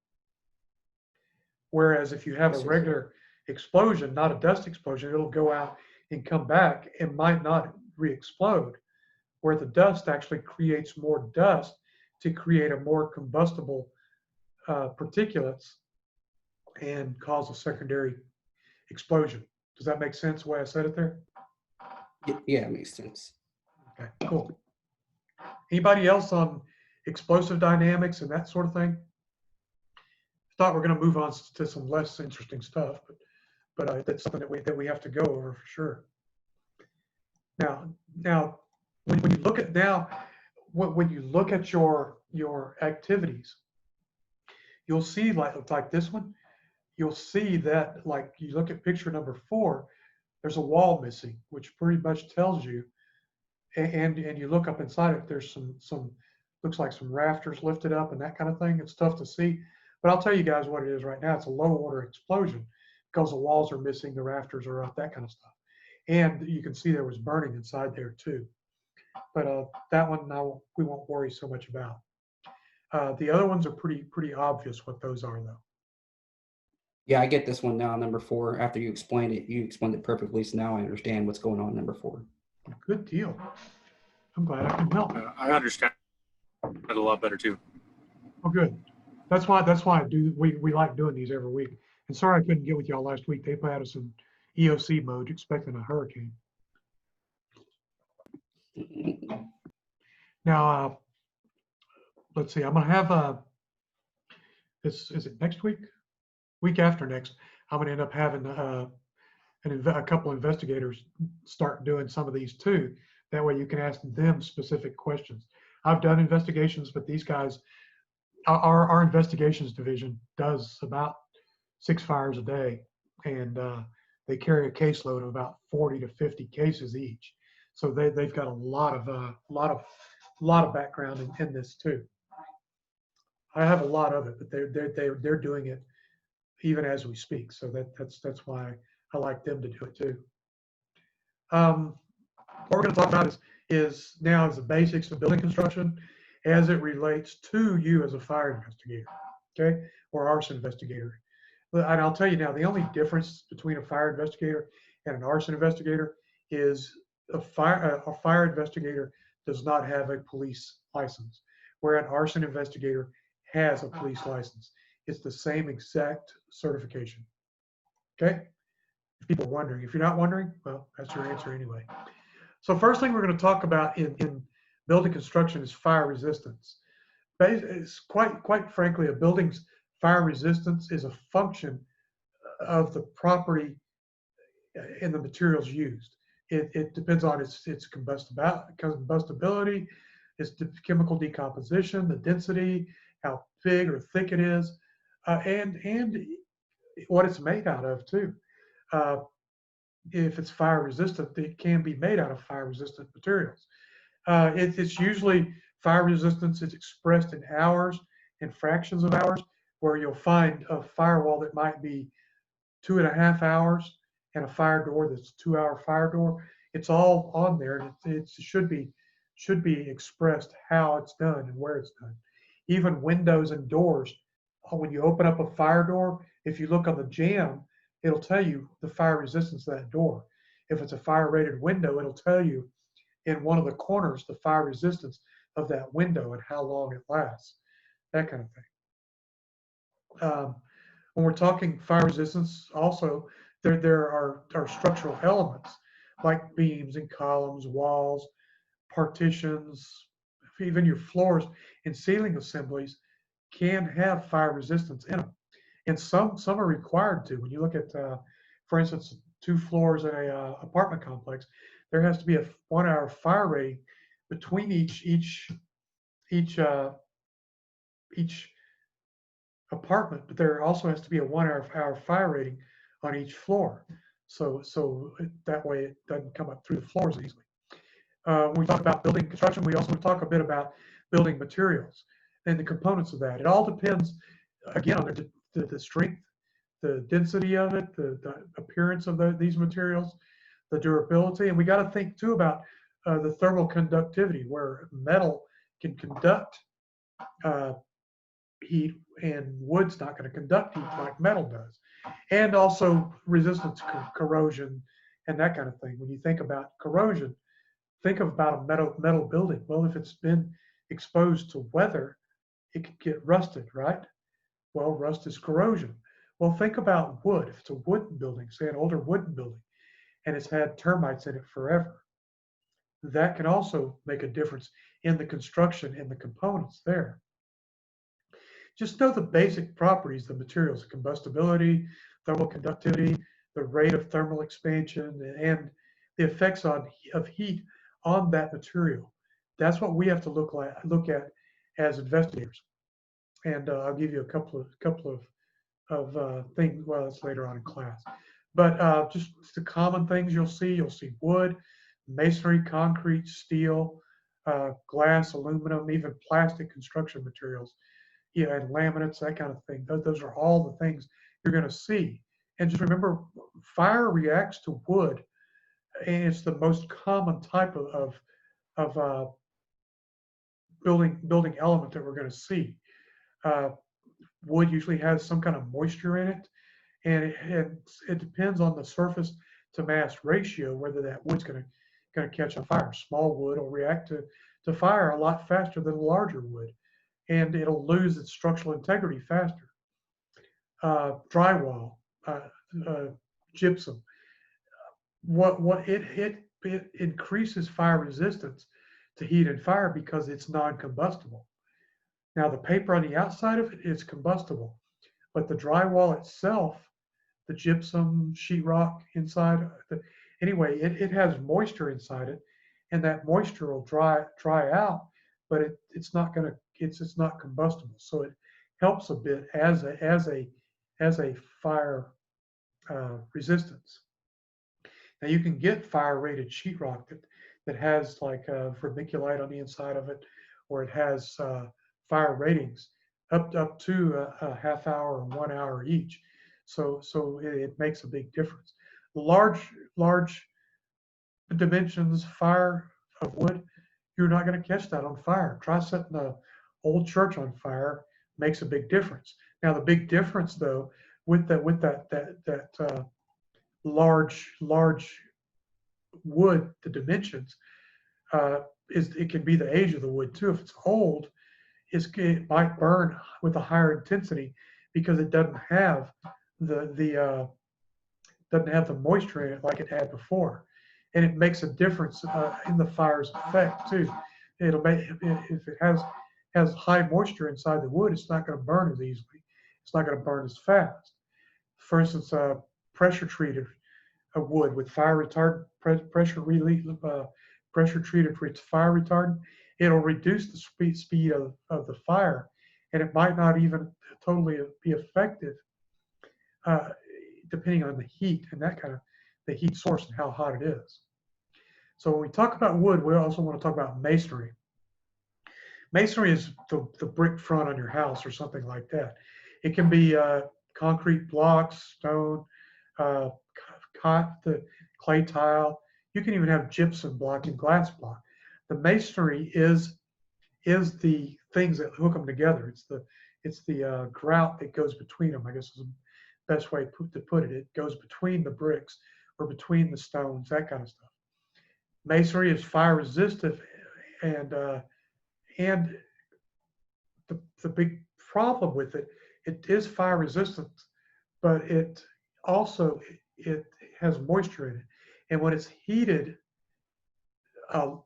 Whereas if you have a regular explosion, not a dust explosion, it'll go out and come back and might not re-explode, where the dust actually creates more dust to create a more combustible particulates and cause a secondary explosion. Does that make sense the way I said it there? Yeah, it makes sense. Okay, cool. Anybody else on explosive dynamics and that sort of thing? I thought we're going to move on to some less interesting stuff, but that's something that we have to go over for sure. Now, when you look at when you look at your activities, you'll see like this one. You'll see that, like, you look at picture number 4, there's a wall missing, which pretty much tells you. And you look up inside it, there's some looks like some rafters lifted up and that kind of thing. It's tough to see, but I'll tell you guys what it is right now. It's a low order explosion because the walls are missing, the rafters are up, that kind of stuff. And you can see there was burning inside there too. But that one now we won't worry so much about. The other ones are pretty obvious what those are though. Yeah, I get this one now, number 4. After you explained it perfectly. So now I understand what's going on, number 4. Good deal. I'm glad I can help. I understand it a lot better too. Oh, good. That's why we like doing these every week. And sorry I couldn't get with y'all last week. They put us in EOC mode, expecting a hurricane. Now, let's see. I'm gonna have is it next week? Week after next, I'm gonna end up having a couple investigators start doing some of these too. That way you can ask them specific questions. I've done investigations, but these guys, our investigations division does about 6 fires a day, and they carry a caseload of about 40 to 50 cases each. So they've got a lot of background in this too. I have a lot of it, but they're doing it even as we speak. So that's why I like them to do it too. What we're going to talk about is now is the basics of building construction as it relates to you as a fire investigator, okay, or arson investigator. And I'll tell you now, the only difference between a fire investigator and an arson investigator is a fire investigator does not have a police license, where an arson investigator has a police license. It's the same exact certification. Okay? If people are wondering. If you're not wondering, well, that's your answer anyway. So first thing we're going to talk about in building construction is fire resistance. It's quite frankly, a building's fire resistance is a function of the property and the materials used. It depends on its combustibility, its chemical decomposition, the density, how big or thick it is, and what it's made out of too. If it's fire resistant, it can be made out of fire resistant materials. It's usually fire resistance is expressed in hours and fractions of hours, where you'll find a firewall that might be 2.5 hours and a fire door that's a 2-hour fire door. It's all on there, and it should be expressed how it's done and where it's done. Even windows and doors, when you open up a fire door, if you look on the jamb, it'll tell you the fire resistance of that door. If it's a fire rated window, it'll tell you in one of the corners the fire resistance of that window and how long it lasts, that kind of thing. When we're talking fire resistance, also there are structural elements like beams and columns, walls, partitions, even your floors and ceiling assemblies can have fire resistance in them, and some are required to. When you look at, for instance, 2 floors in a apartment complex, there has to be a 1-hour fire rating between each apartment, but there also has to be a 1-hour fire rating on each floor. So that way it doesn't come up through the floors easily. When we talk about building construction, we also talk a bit about building materials and the components of that. It all depends, again, on the strength, the density of it, the appearance of these materials, the durability. And we got to think too about the thermal conductivity, where metal can conduct heat and wood's not going to conduct heat like metal does. And also resistance to corrosion and that kind of thing. When you think about corrosion, think about a metal building. Well, if it's been exposed to weather, it could get rusted, right? Well, rust is corrosion. Well, think about wood. If it's a wooden building, say an older wooden building, and it's had termites in it forever, that can also make a difference in the construction and the components there. Just know the basic properties of the materials: combustibility, thermal conductivity, the rate of thermal expansion, and the effects of heat on that material. That's what we have to look at as investigators. And I'll give you a couple of things. Well, that's later on in class. But just the common things you'll see wood, masonry, concrete, steel, glass, aluminum, even plastic construction materials, and laminates, that kind of thing. Those are all the things you're going to see. And just remember, fire reacts to wood, and it's the most common type of building element that we're going to see. Wood usually has some kind of moisture in it, and it depends on the surface to mass ratio whether that wood's going to catch on fire. Small wood will react to fire a lot faster than larger wood, and it'll lose its structural integrity faster. Drywall, gypsum, what it increases fire resistance to heat and fire because it's non-combustible. Now the paper on the outside of it is combustible, but the drywall itself, the gypsum, sheetrock inside, anyway, it has moisture inside it, and that moisture will dry out, but it's not combustible. So it helps a bit as a fire resistance. Now you can get fire rated sheetrock that has like vermiculite on the inside of it, or it has fire ratings. up to a half hour or 1 hour each. So it makes a big difference. Large dimensions fire of wood, you're not going to catch that on fire. Try setting an old church on fire, makes a big difference. Now the big difference though with that large wood, the dimensions, is it can be the age of the wood too. If it's old, it might burn with a higher intensity because it doesn't have the moisture in it like it had before, and it makes a difference in the fire's effect too. It'll make if it has high moisture inside the wood, it's not going to burn as easily. It's not going to burn as fast. For instance, pressure treated wood with fire retardant, pressure relief, pressure treated fire retardant, it'll reduce the speed of the fire, and it might not even totally be effective, depending on the heat and that kind of the heat source and how hot it is. So when we talk about wood, we also want to talk about masonry. Masonry is the brick front on your house or something like that. It can be concrete blocks, stone, the clay tile. You can even have gypsum block and glass block. The masonry is the things that hook them together. It's the grout that goes between them, I guess is the best way to put it. It goes between the bricks or between the stones, that kind of stuff. Masonry is fire resistant, and the big problem with it is fire resistant, but it also it has moisture in it, and when it's heated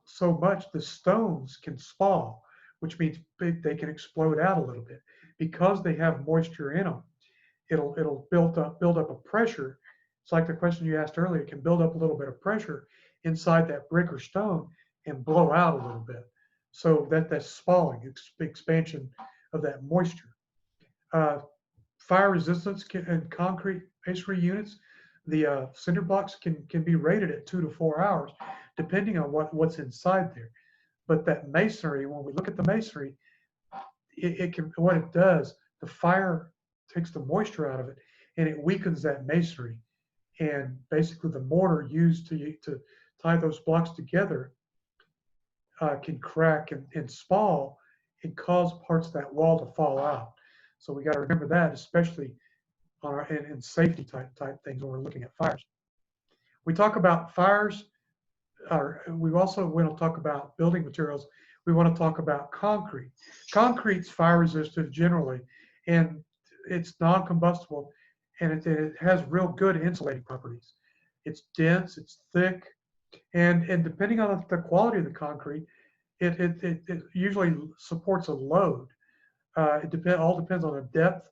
so much, the stones can spall, which means they can explode out a little bit because they have moisture in them. It'll build up a pressure. It's like the question you asked earlier. It can build up a little bit of pressure inside that brick or stone and blow out a little bit. So that's spalling, expansion of that moisture. Fire resistance in concrete masonry units, the cinder blocks can be rated at 2 to 4 hours, depending on what's inside there. But that masonry, when we look at the masonry, it can, what it does, the fire takes the moisture out of it and it weakens that masonry. And basically the mortar used to tie those blocks together can crack and spall and cause parts of that wall to fall out. So we got to remember that, especially on in safety type things when we're looking at fires. We talk about fires, we also want to talk about building materials. We want to talk about concrete. Concrete's fire resistant generally, and it's non-combustible, and it has real good insulating properties. It's dense, it's thick, and depending on the quality of the concrete, it usually supports a load. It all depends on the depth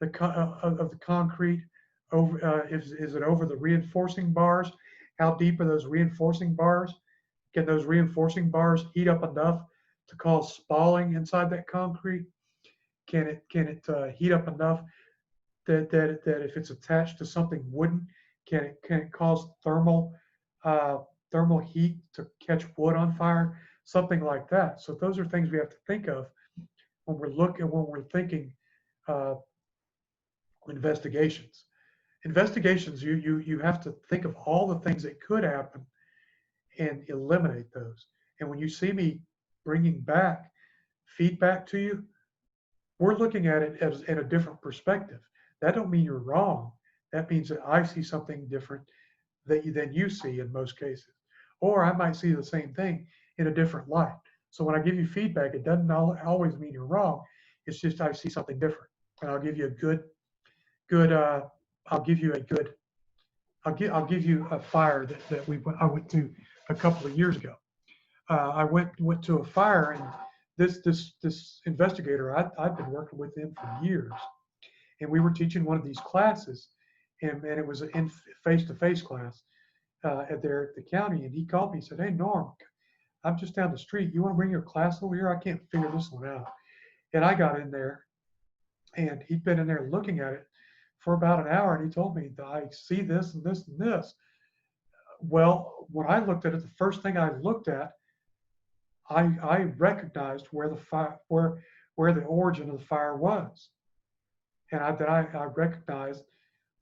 of the concrete. Is it over the reinforcing bars? How deep are those reinforcing bars? Can those reinforcing bars heat up enough to cause spalling inside that concrete? Can it heat up enough that if it's attached to something wooden, can it cause thermal heat to catch wood on fire? Something like that. So those are things we have to think of when we're thinking investigations. Investigations, you have to think of all the things that could happen and eliminate those. And when you see me bringing back feedback to you, we're looking at it as in a different perspective. That don't mean you're wrong. That means that I see something different than you see in most cases. Or I might see the same thing in a different light. So when I give you feedback, it doesn't always mean you're wrong. It's just I see something different, and I'll give you I'll give you a fire that I went to a couple of years ago. I went to a fire, and this investigator, I've been working with him for years, and we were teaching one of these classes, and it was in face-to-face class at the county, and he called me and said, "Hey Norm, I'm just down the street. You want to bring your class over here? I can't figure this one out." And I got in there, and he'd been in there looking at it for about an hour, and he told me, "I see this and this and this." Well, when I looked at it, the first thing I looked at, I recognized where where the origin of the fire was. And I recognized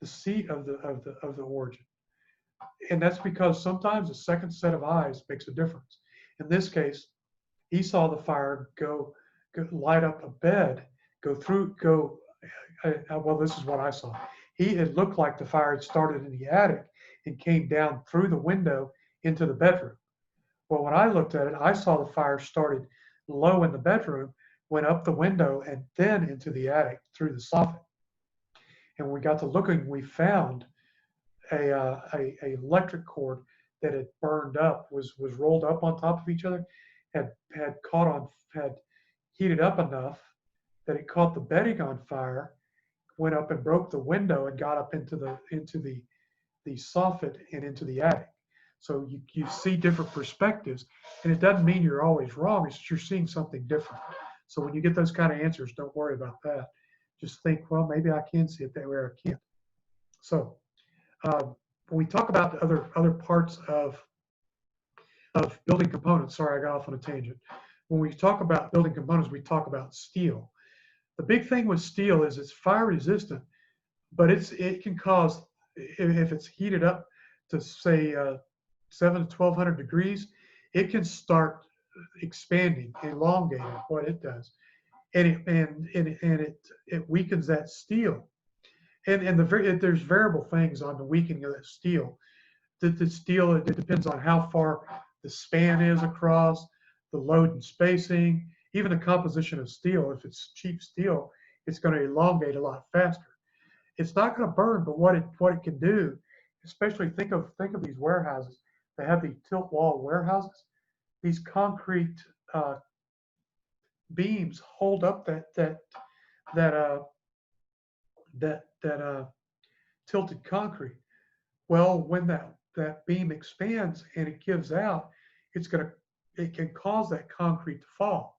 the seat of the origin. And that's because sometimes a second set of eyes makes a difference. In this case, he saw the fire go light up a bed, well, this is what I saw. It looked like the fire had started in the attic and came down through the window into the bedroom. Well, when I looked at it, I saw the fire started low in the bedroom, went up the window, and then into the attic through the soffit. And when we got to looking, we found a electric cord that had burned up, was rolled up on top of each other, had heated up enough that it caught the bedding on fire, went up and broke the window and got up into the soffit and into the attic. So you see different perspectives, and it doesn't mean you're always wrong. It's just you're seeing something different. So when you get those kind of answers, don't worry about that. Just think, well, maybe I can see it that way, or I can't. So when we talk about the other parts of building components, sorry, I got off on a tangent. When we talk about building components, we talk about steel. The big thing with steel is it's fire resistant, but it can cause, if it's heated up to say 7 to 1200 degrees, it can start expanding, elongating what it does, and it weakens that steel. And there's variable things on the weakening of that steel. The steel, it depends on how far the span is across, the load and spacing, even the composition of steel. If it's cheap steel, it's going to elongate a lot faster. It's not going to burn, but what it can do, especially think of these warehouses. They have these tilt wall warehouses. These concrete beams hold up that tilted concrete. Well, when that beam expands and it gives out, it can cause that concrete to fall.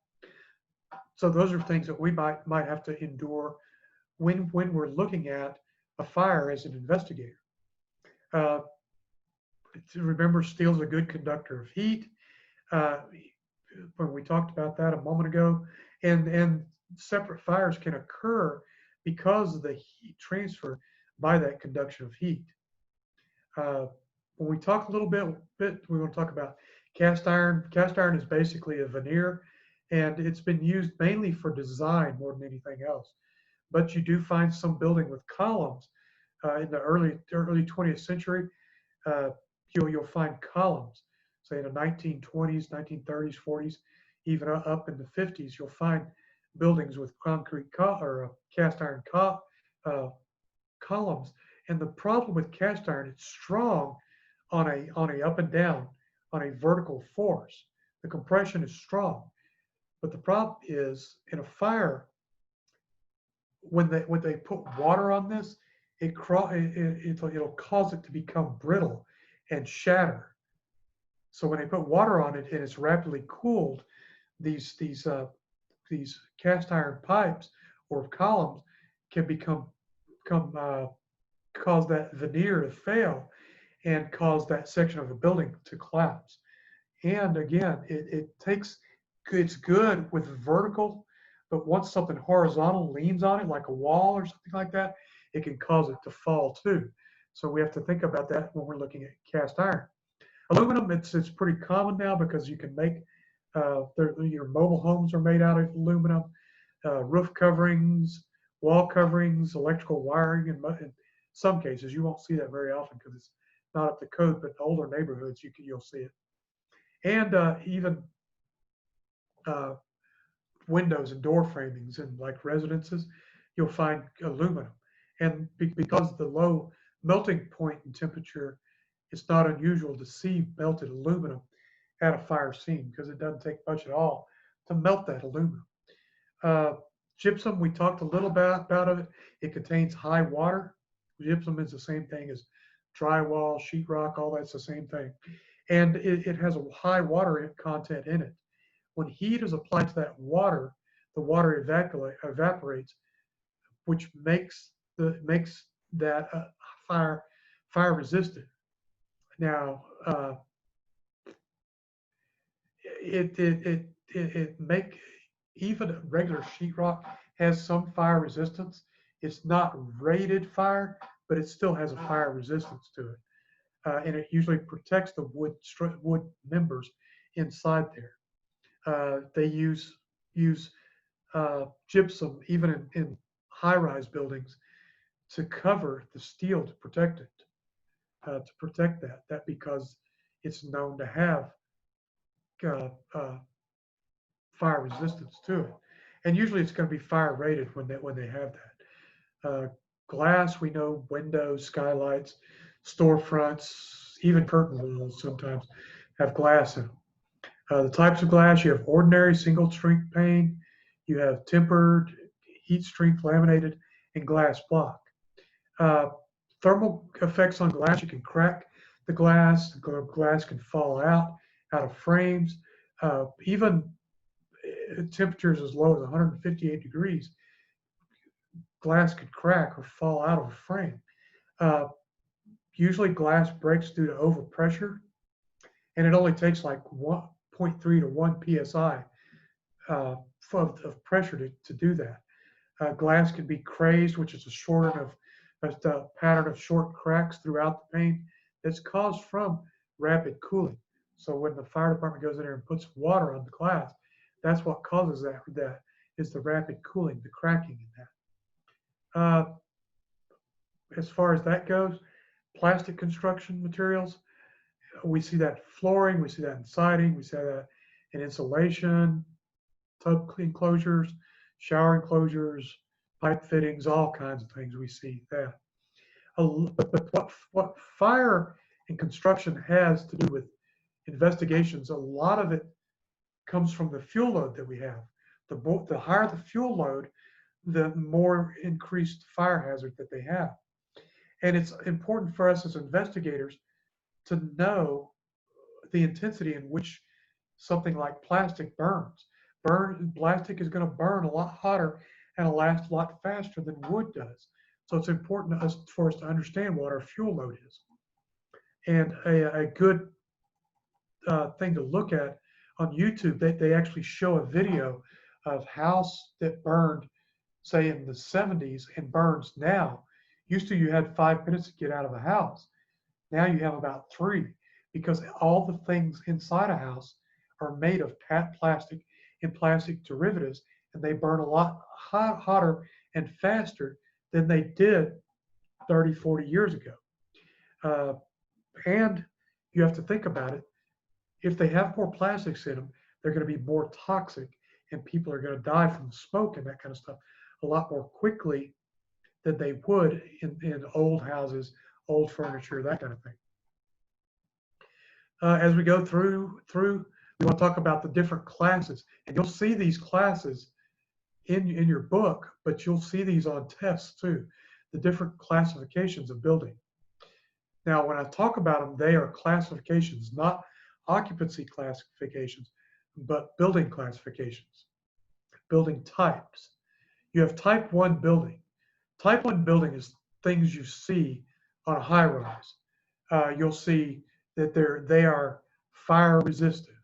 So those are things that we might have to endure when we're looking at a fire as an investigator. To remember, steel is a good conductor of heat. When we talked about that a moment ago, and separate fires can occur because of the heat transfer by that conduction of heat. When we talk a little bit, we want to talk about cast iron. Cast iron is basically a veneer, and it's been used mainly for design more than anything else. But you do find some building with columns in the early 20th century. You'll find columns, say in the 1920s, 1930s, 40s, even up in the 50s. You'll find buildings with concrete or cast iron columns. And the problem with cast iron, it's strong on a up and down, on a vertical force. The compression is strong, but the problem is in a fire, when they put water on this, it'll cause it to become brittle and shatter. So when they put water on it and it's rapidly cooled, these cast iron pipes or columns can cause that veneer to fail and cause that section of a building to collapse. And again, it's good with vertical, but once something horizontal leans on it, like a wall or something like that, it can cause it to fall too. So we have to think about that when we're looking at cast iron. Aluminum, it's pretty common now because you can make your mobile homes are made out of aluminum, roof coverings, wall coverings, electrical wiring. In some cases, you won't see that very often because it's not up to code, but in older neighborhoods, you'll see it. And even windows and door framings in like residences, you'll find aluminum. And because of the low melting point in temperature, it's not unusual to see melted aluminum at a fire scene because it doesn't take much at all to melt that aluminum. Gypsum, we talked a little about it. It contains high water. Gypsum is the same thing as drywall, sheetrock, all that's the same thing. And it has a high water content in it. When heat is applied to that water, the water evaporates, which makes that fire resistant. Now, even regular sheetrock has some fire resistance. It's not rated fire, but it still has a fire resistance to it. And it usually protects the wood members inside there. They use gypsum even in high-rise buildings to cover the steel to protect it, to protect that because it's known to have uh, uh, fire resistance to it. And usually it's going to be fire rated when they have that. Glass, we know windows, skylights, storefronts, even curtain walls sometimes have glass in them. The types of glass, you have ordinary single strength pane, you have tempered, heat strength laminated, and glass block. Uh, Thermal effects on glass, you can crack the glass can fall out of frames, even temperatures as low as 158 degrees, glass could crack or fall out of a frame. Uh, Usually glass breaks due to overpressure, and it only takes like 1.3 to 1 psi of pressure to do that. Glass can be crazed, which is a pattern of short cracks throughout the pane that's caused from rapid cooling. So when the fire department goes in there and puts water on the glass, that's what causes that is the rapid cooling, the cracking in that. As far as that goes, plastic construction materials, we see that flooring, we see that in siding, we see that in insulation, tub enclosures, shower enclosures, pipe fittings, all kinds of things we see that. But what fire and construction has to do with investigations, a lot of it comes from the fuel load that we have. The higher the fuel load, the more increased fire hazard that they have. And it's important for us as investigators to know the intensity in which something like plastic burns. Plastic is going to burn a lot hotter and last a lot faster than wood does. So it's important for us to understand what our fuel load is. And a good thing to look at on YouTube, they actually show a video of house that burned, say in the 70s and burns now. Used to you had 5 minutes to get out of a house. Now you have about 3 because all the things inside a house are made of plastic and plastic derivatives, and they burn a lot hotter and faster than they did 30, 40 years ago. And you have to think about it. If they have more plastics in them, they're going to be more toxic, and people are going to die from the smoke and that kind of stuff a lot more quickly than they would in old houses, old furniture, that kind of thing. As we go through, we want to talk about the different classes, and you'll see these classes in your book, but you'll see these on tests too, the different classifications of building. Now, when I talk about them, they are classifications, not occupancy classifications, but building classifications, building types. You have type 1 building. Type 1 building is things you see on a high rise. You'll see that they are fire resistive.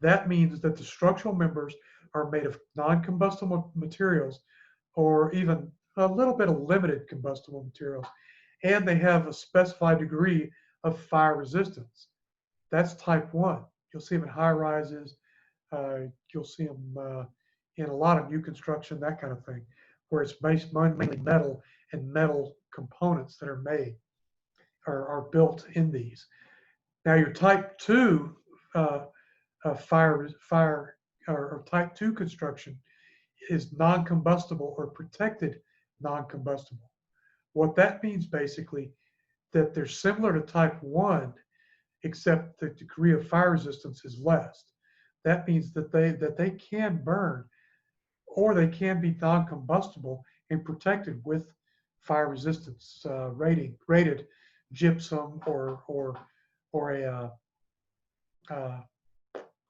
That means that the structural members are made of non-combustible materials or even a little bit of limited combustible materials, and they have a specified degree of fire resistance. That's type 1. You'll see them in high rises. You'll see them in a lot of new construction, that kind of thing, where it's mainly metal and metal components that are made or are built in these. Now your type 2 fire or type 2 construction is non-combustible or protected non-combustible. What that means basically that they're similar to type 1, except the degree of fire resistance is less. That means that they can burn, or they can be non-combustible and protected with fire resistance rated gypsum or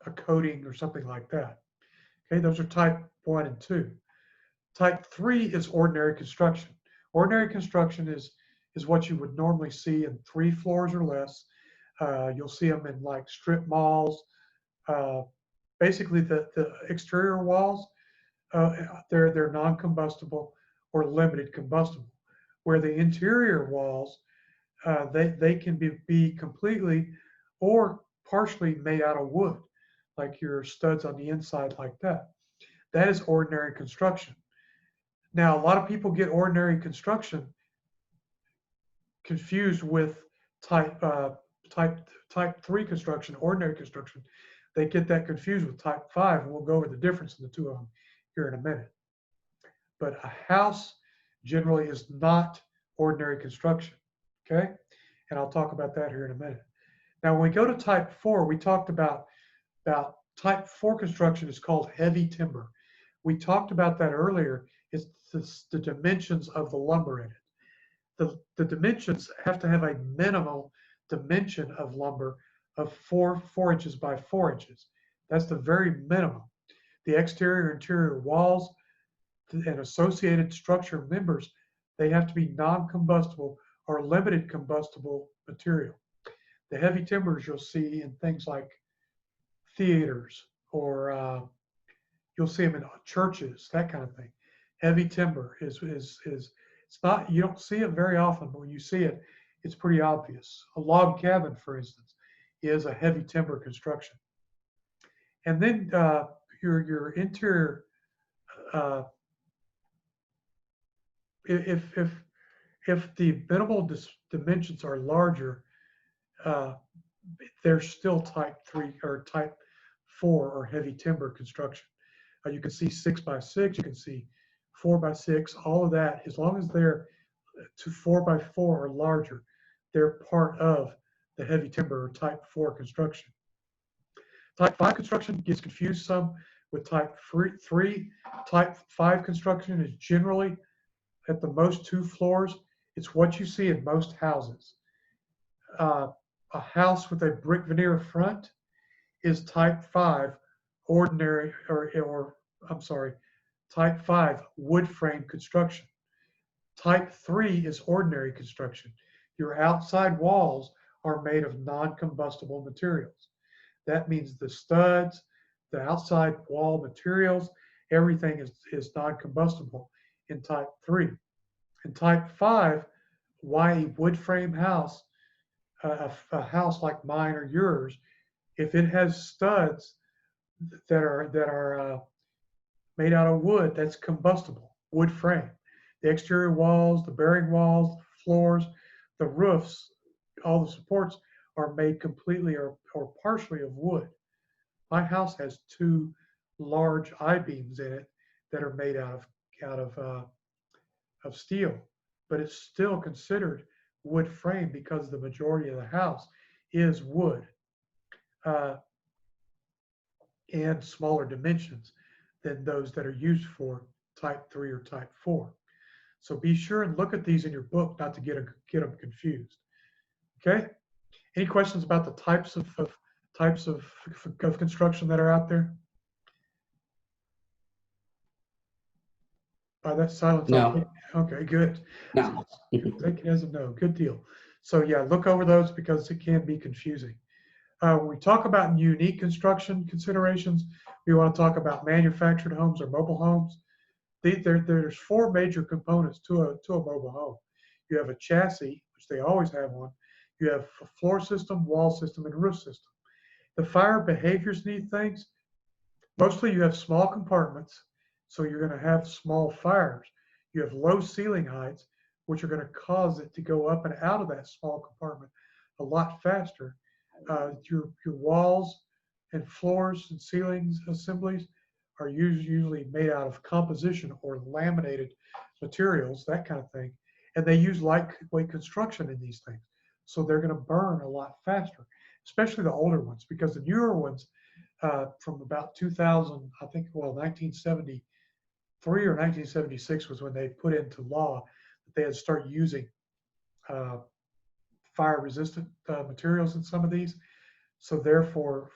a coating or something like that. Okay, those are type 1 and 2. Type 3 is ordinary construction. Ordinary construction is what you would normally see in 3 floors or less. You'll see them in like strip malls. Basically, the exterior walls they're non-combustible or limited combustible. Where the interior walls, they can be completely or partially made out of wood, like your studs on the inside like that. That is ordinary construction. Now, a lot of people get ordinary construction confused with type type 3 construction, ordinary construction. They get that confused with type 5, and we'll go over the difference in the two of them here in a minute. But a house generally is not ordinary construction, okay? And I'll talk about that here in a minute. Now, when we go to type 4, we talked about type 4 construction is called heavy timber. We talked about that earlier. It's the dimensions of the lumber in it. The dimensions have to have a minimal dimension of lumber of 4 inches by 4 inches. That's the very minimum. The exterior and interior walls and associated structure members, they have to be non-combustible or limited combustible material. The heavy timbers you'll see in things like theaters, or you'll see them in churches, that kind of thing. Heavy timber is it's not, you don't see it very often, but when you see it, it's pretty obvious. A log cabin, for instance, is a heavy timber construction. And then your interior, if the minimal dimensions are larger, they're still type 3 or type 4 or heavy timber construction. You can see 6 by 6, you can see 4 by 6, all of that, as long as they're to 4 by 4 or larger, they're part of the heavy timber or type 4 construction. Type 5 construction gets confused some with type 3. Type 5 construction is generally at the most 2 floors. It's what you see in most houses. A house with a brick veneer front is type 5 ordinary, or I'm sorry, type 5 wood frame construction. Type 3 is ordinary construction. Your outside walls are made of non-combustible materials. That means the studs, the outside wall materials, everything is non-combustible in type 3. In type 5, why a wood frame house, a house like mine or yours, if it has studs that are made out of wood, that's combustible, wood frame. The exterior walls, the bearing walls, the floors, the roofs, all the supports are made completely or partially of wood. My house has 2 large I-beams in it that are made out of steel, but it's still considered wood frame because the majority of the house is wood and smaller dimensions than those that are used for type 3 or type 4. So be sure and look at these in your book not to get them confused. Okay? Any questions about the types of construction that are out there? By that silence, No. Okay, good. No. Take it as a no. Good deal. So yeah, look over those because it can be confusing. When we talk about unique construction considerations, we want to talk about manufactured homes or mobile homes. There's 4 major components to a mobile home. You have a chassis, which they always have one. You have a floor system, wall system, and roof system. The fire behaviors need things. Mostly you have small compartments, so you're going to have small fires. You have low ceiling heights, which are going to cause it to go up and out of that small compartment a lot faster. Your walls and floors and ceilings assemblies are usually made out of composition or laminated materials, that kind of thing. And they use lightweight construction in these things. So they're going to burn a lot faster, especially the older ones, because the newer ones from about 2000, I think, 1973 or 1976 was when they put into law that they had to start using fire-resistant materials in some of these. So therefore,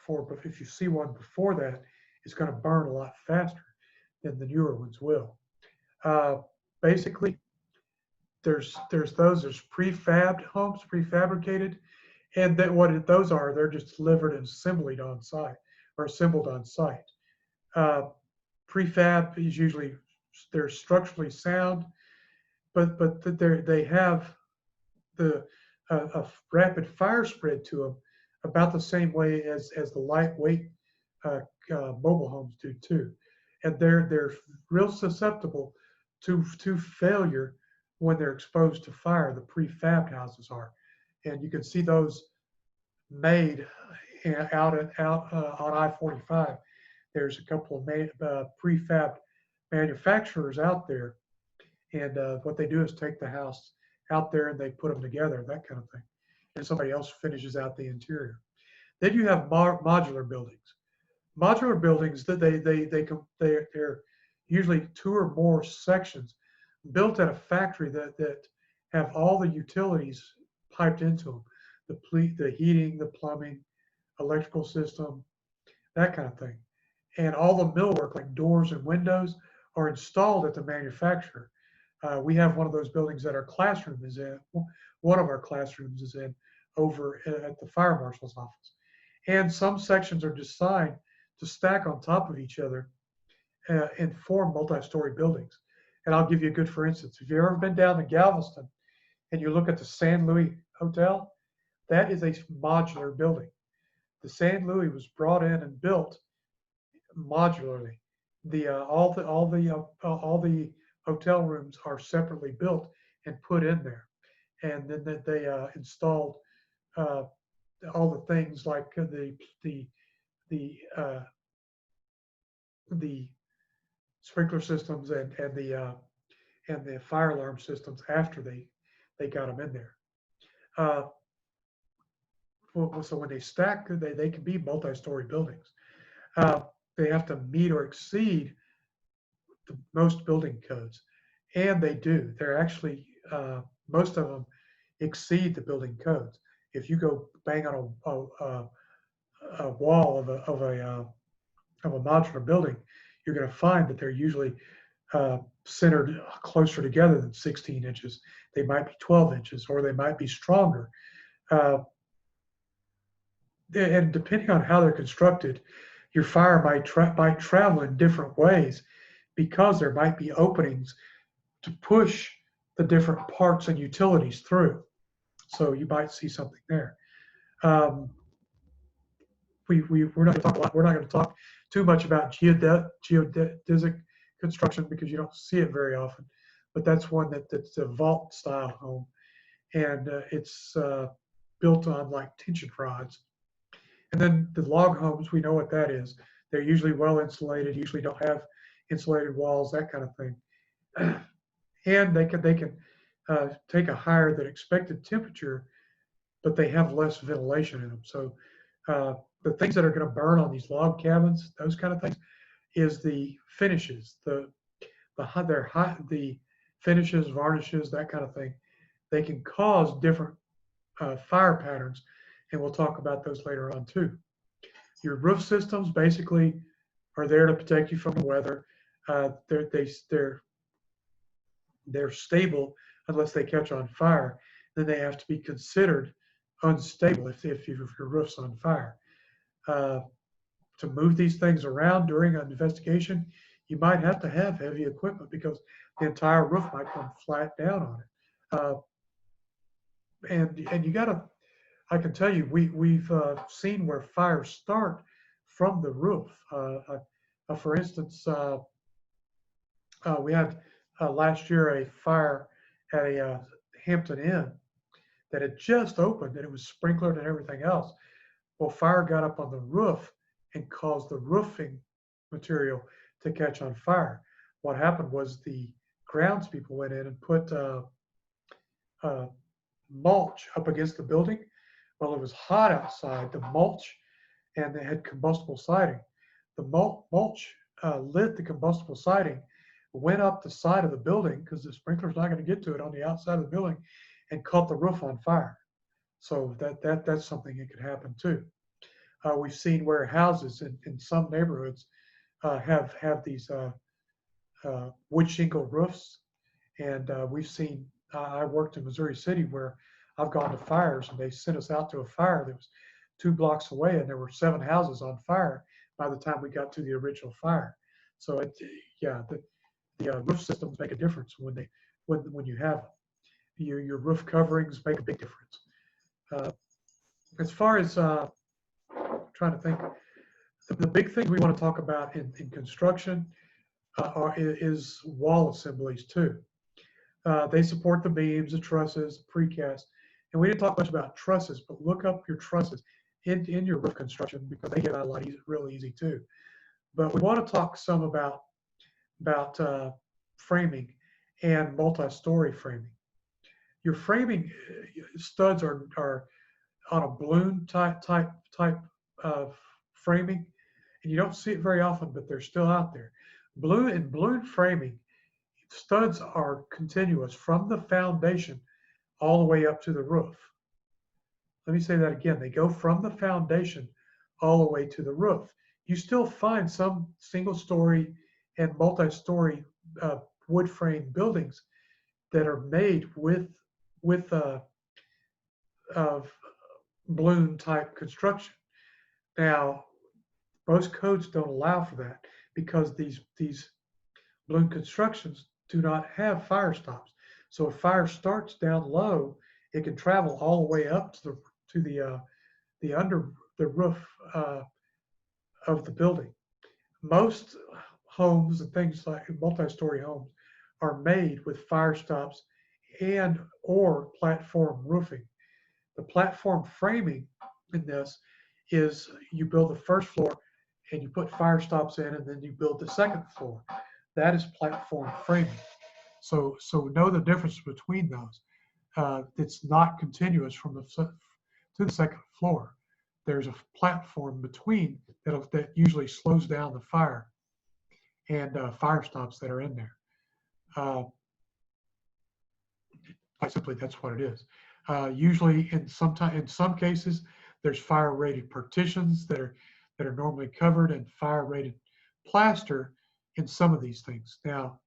if you see one before that, it's going to burn a lot faster than the newer ones will. Basically, there's prefabbed homes, prefabricated, and that what those are, they're just delivered and assembled on site. Prefab is usually, they're structurally sound, but they have a rapid fire spread to them about the same way as the lightweight mobile homes do too, and they're real susceptible to failure when they're exposed to fire. The prefabbed houses are, and you can see those made out on I-45. There's a couple of prefab manufacturers out there, and what they do is take the house out there and they put them together, that kind of thing, and somebody else finishes out the interior. Then you have modular buildings. Modular buildings that they're usually 2 or more sections built at a factory that have all the utilities piped into them, the heating, the plumbing, electrical system, that kind of thing. And all the millwork like doors and windows are installed at the manufacturer. We have one of those buildings that our classroom is in. One of our classrooms is in over at the fire marshal's office. And some sections are designed to stack on top of each other and form multi-story buildings. And I'll give you a good for instance. If you've ever been down to Galveston and you look at the San Luis Hotel, that is a modular building. The San Luis was brought in and built modularly. All the hotel rooms are separately built and put in there, and then they installed all the things like the sprinkler systems and the fire alarm systems after they got them in there. So when they stack, they can be multi-story buildings. They have to meet or exceed most building codes, and they do. They're actually most of them exceed the building codes. If you go bang on a wall of a modular building, you're going to find that they're usually centered closer together than 16 inches. They might be 12 inches, or they might be stronger. And depending on how they're constructed, your fire might travel in different ways, because there might be openings to push the different parts and utilities through. So you might see something there. We're not going to talk a lot. We're not going to talk too much about geodesic construction because you don't see it very often. But that's one that's a vault style home, and it's built on like tension rods. And then the log homes, we know what that is. They're usually well insulated, usually don't have insulated walls, that kind of thing. And they can take a higher than expected temperature, but they have less ventilation in them. So the things that are going to burn on these log cabins, those kind of things, is the finishes, the finishes, varnishes, that kind of thing. They can cause different fire patterns, and we'll talk about those later on too. Your roof systems basically are there to protect you from the weather. They're stable unless they catch on fire. Then they have to be considered unstable if your roof's on fire. To move these things around during an investigation, you might have to have heavy equipment because the entire roof might come flat down on it. And you got to, I can tell you, we've seen where fires start from the roof. For instance, we had last year a fire at a Hampton Inn that had just opened, and it was sprinklered and everything else. Well, fire got up on the roof and caused the roofing material to catch on fire. What happened was the grounds people went in and put mulch up against the building. Well, it was hot outside, the mulch, and they had combustible siding. The mulch lit the combustible siding, went up the side of the building because the sprinkler's not going to get to it on the outside of the building, and caught the roof on fire. So that's something that could happen too. We've seen where houses in some neighborhoods have these wood shingle roofs, and we've seen. I worked in Missouri City where I've gone to fires, and they sent us out to a fire that was 2 blocks away, and there were 7 houses on fire by the time we got to the original fire. So yeah, the roof systems make a difference when you have them. Your roof coverings make a big difference. As far as trying to think, the big thing we want to talk about in construction is wall assemblies too. They support the beams, the trusses, precast. And we didn't talk much about trusses, but look up your trusses in your roof construction because they get out a lot real easy too. But we want to talk some about framing and multi-story framing. Your framing studs are on a balloon type of framing, and you don't see it very often, but they're still out there. Balloon framing, studs are continuous from the foundation all the way up to the roof. Let me say that again. They go from the foundation all the way to the roof. You still find some single-story and multi-story wood frame buildings that are made with balloon type construction. Now, most codes don't allow for that because these balloon constructions do not have fire stops. So if fire starts down low, it can travel all the way up to the under the roof of the building. Most homes and things like multi-story homes are made with fire stops and or platform roofing. The platform framing in this is you build the first floor and you put fire stops in, and then you build the second floor. That is platform framing. So know the difference between those. It's not continuous from to the second floor. There's a platform between that usually slows down the fire and fire stops that are in there. Quite simply, that's what it is. Usually, in some cases, there's fire-rated partitions that are normally covered and fire-rated plaster in some of these things. Now,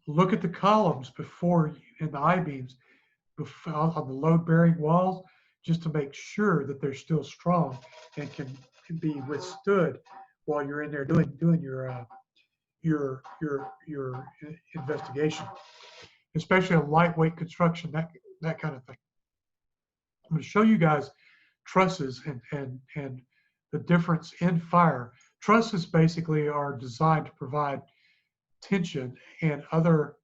look at the columns in the I-beams on the load-bearing walls, just to make sure that they're still strong and can be withstood while you're in there doing your investigation, especially a lightweight construction, that kind of thing. I'm going to show you guys trusses and the difference in fire. Trusses basically are designed to provide tension and other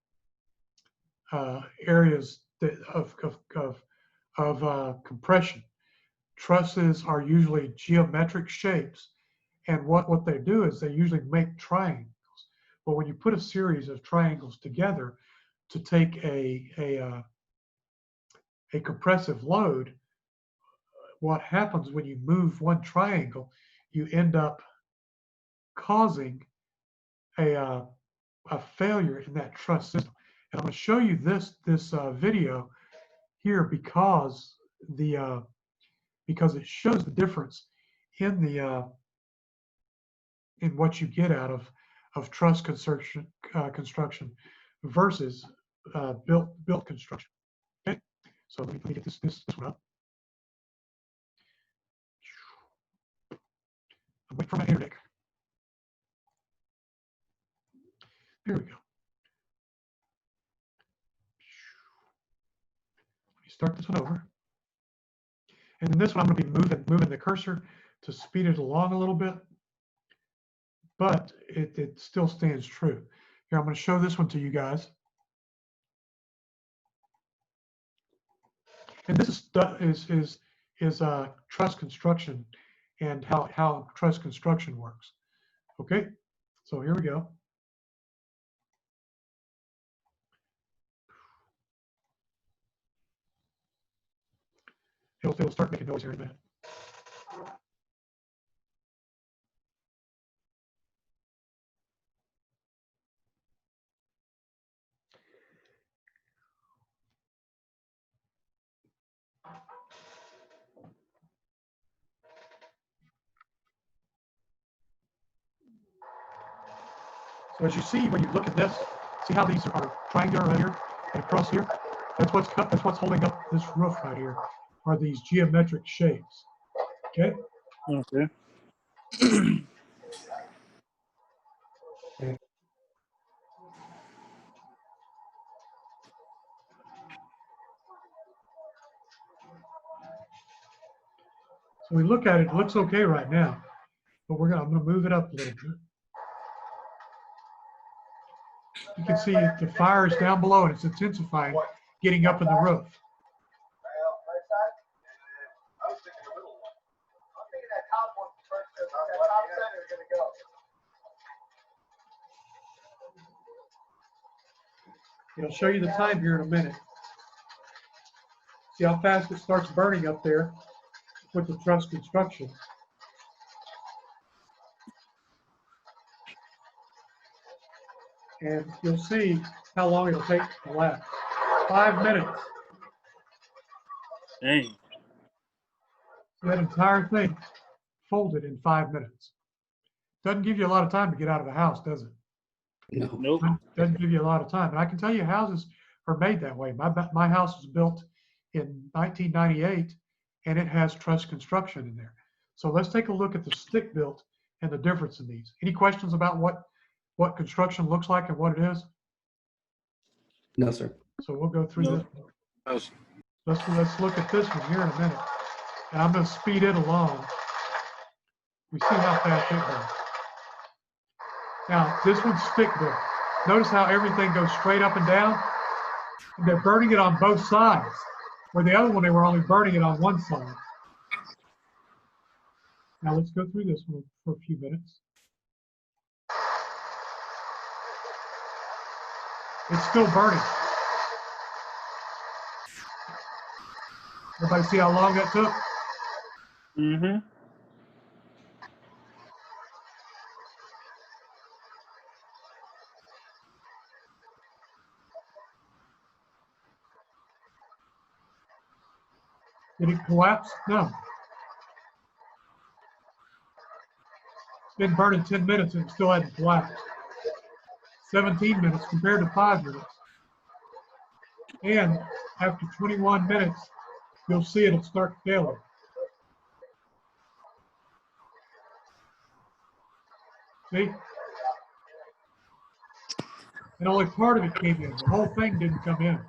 areas of compression. Trusses are usually geometric shapes, and what they do is they usually make triangles. But when you put a series of triangles together to take a compressive load, what happens when you move one triangle, you end up causing a failure in that truss system. And I'm going to show you this video here because it shows the difference in what you get out of truss construction versus built construction. Okay, so let me get this one up. I'm waiting for my internet. Here we go. Let me start this one over. And then this one, I'm going to be moving the cursor to speed it along a little bit, but it still stands true. Here, I'm going to show this one to you guys. And this is truss construction and how truss construction works. Okay, so here we go. It'll start making noise here in a minute. So as you see, when you look at this, see how these are triangular right here and across here? That's what's holding up this roof right here, are these geometric shapes. Okay? Okay. So we look at it, it looks okay right now, but I'm gonna move it up a little bit. You can see the fire is down below and it's intensifying, getting up in the roof. It'll show you the time here in a minute. See how fast it starts burning up there with the truss construction. And you'll see how long it'll take to last. 5 minutes. Dang. That entire thing folded in 5 minutes. Doesn't give you a lot of time to get out of the house, does it? No. Nope. Doesn't give you a lot of time. And I can tell you houses are made that way. My house was built in 1998 and it has truss construction in there. So let's take a look at the stick built and the difference in these. Any questions about what construction looks like and what it is? No, sir. So we'll go through Nope. this. Let's look at this one here in a minute. And I'm going to speed it along. We see how fast it goes. Now, this one's stick built. Notice how everything goes straight up and down. And they're burning it on both sides. Where the other one, they were only burning it on one side. Now let's go through this one for a few minutes. It's still burning. Everybody see how long that took? Mm-hmm. Did it collapse? No. It's been burning 10 minutes and it still hasn't collapsed. 17 minutes compared to 5 minutes. And after 21 minutes, you'll see it'll start failing. See? And only part of it came in. The whole thing didn't come in.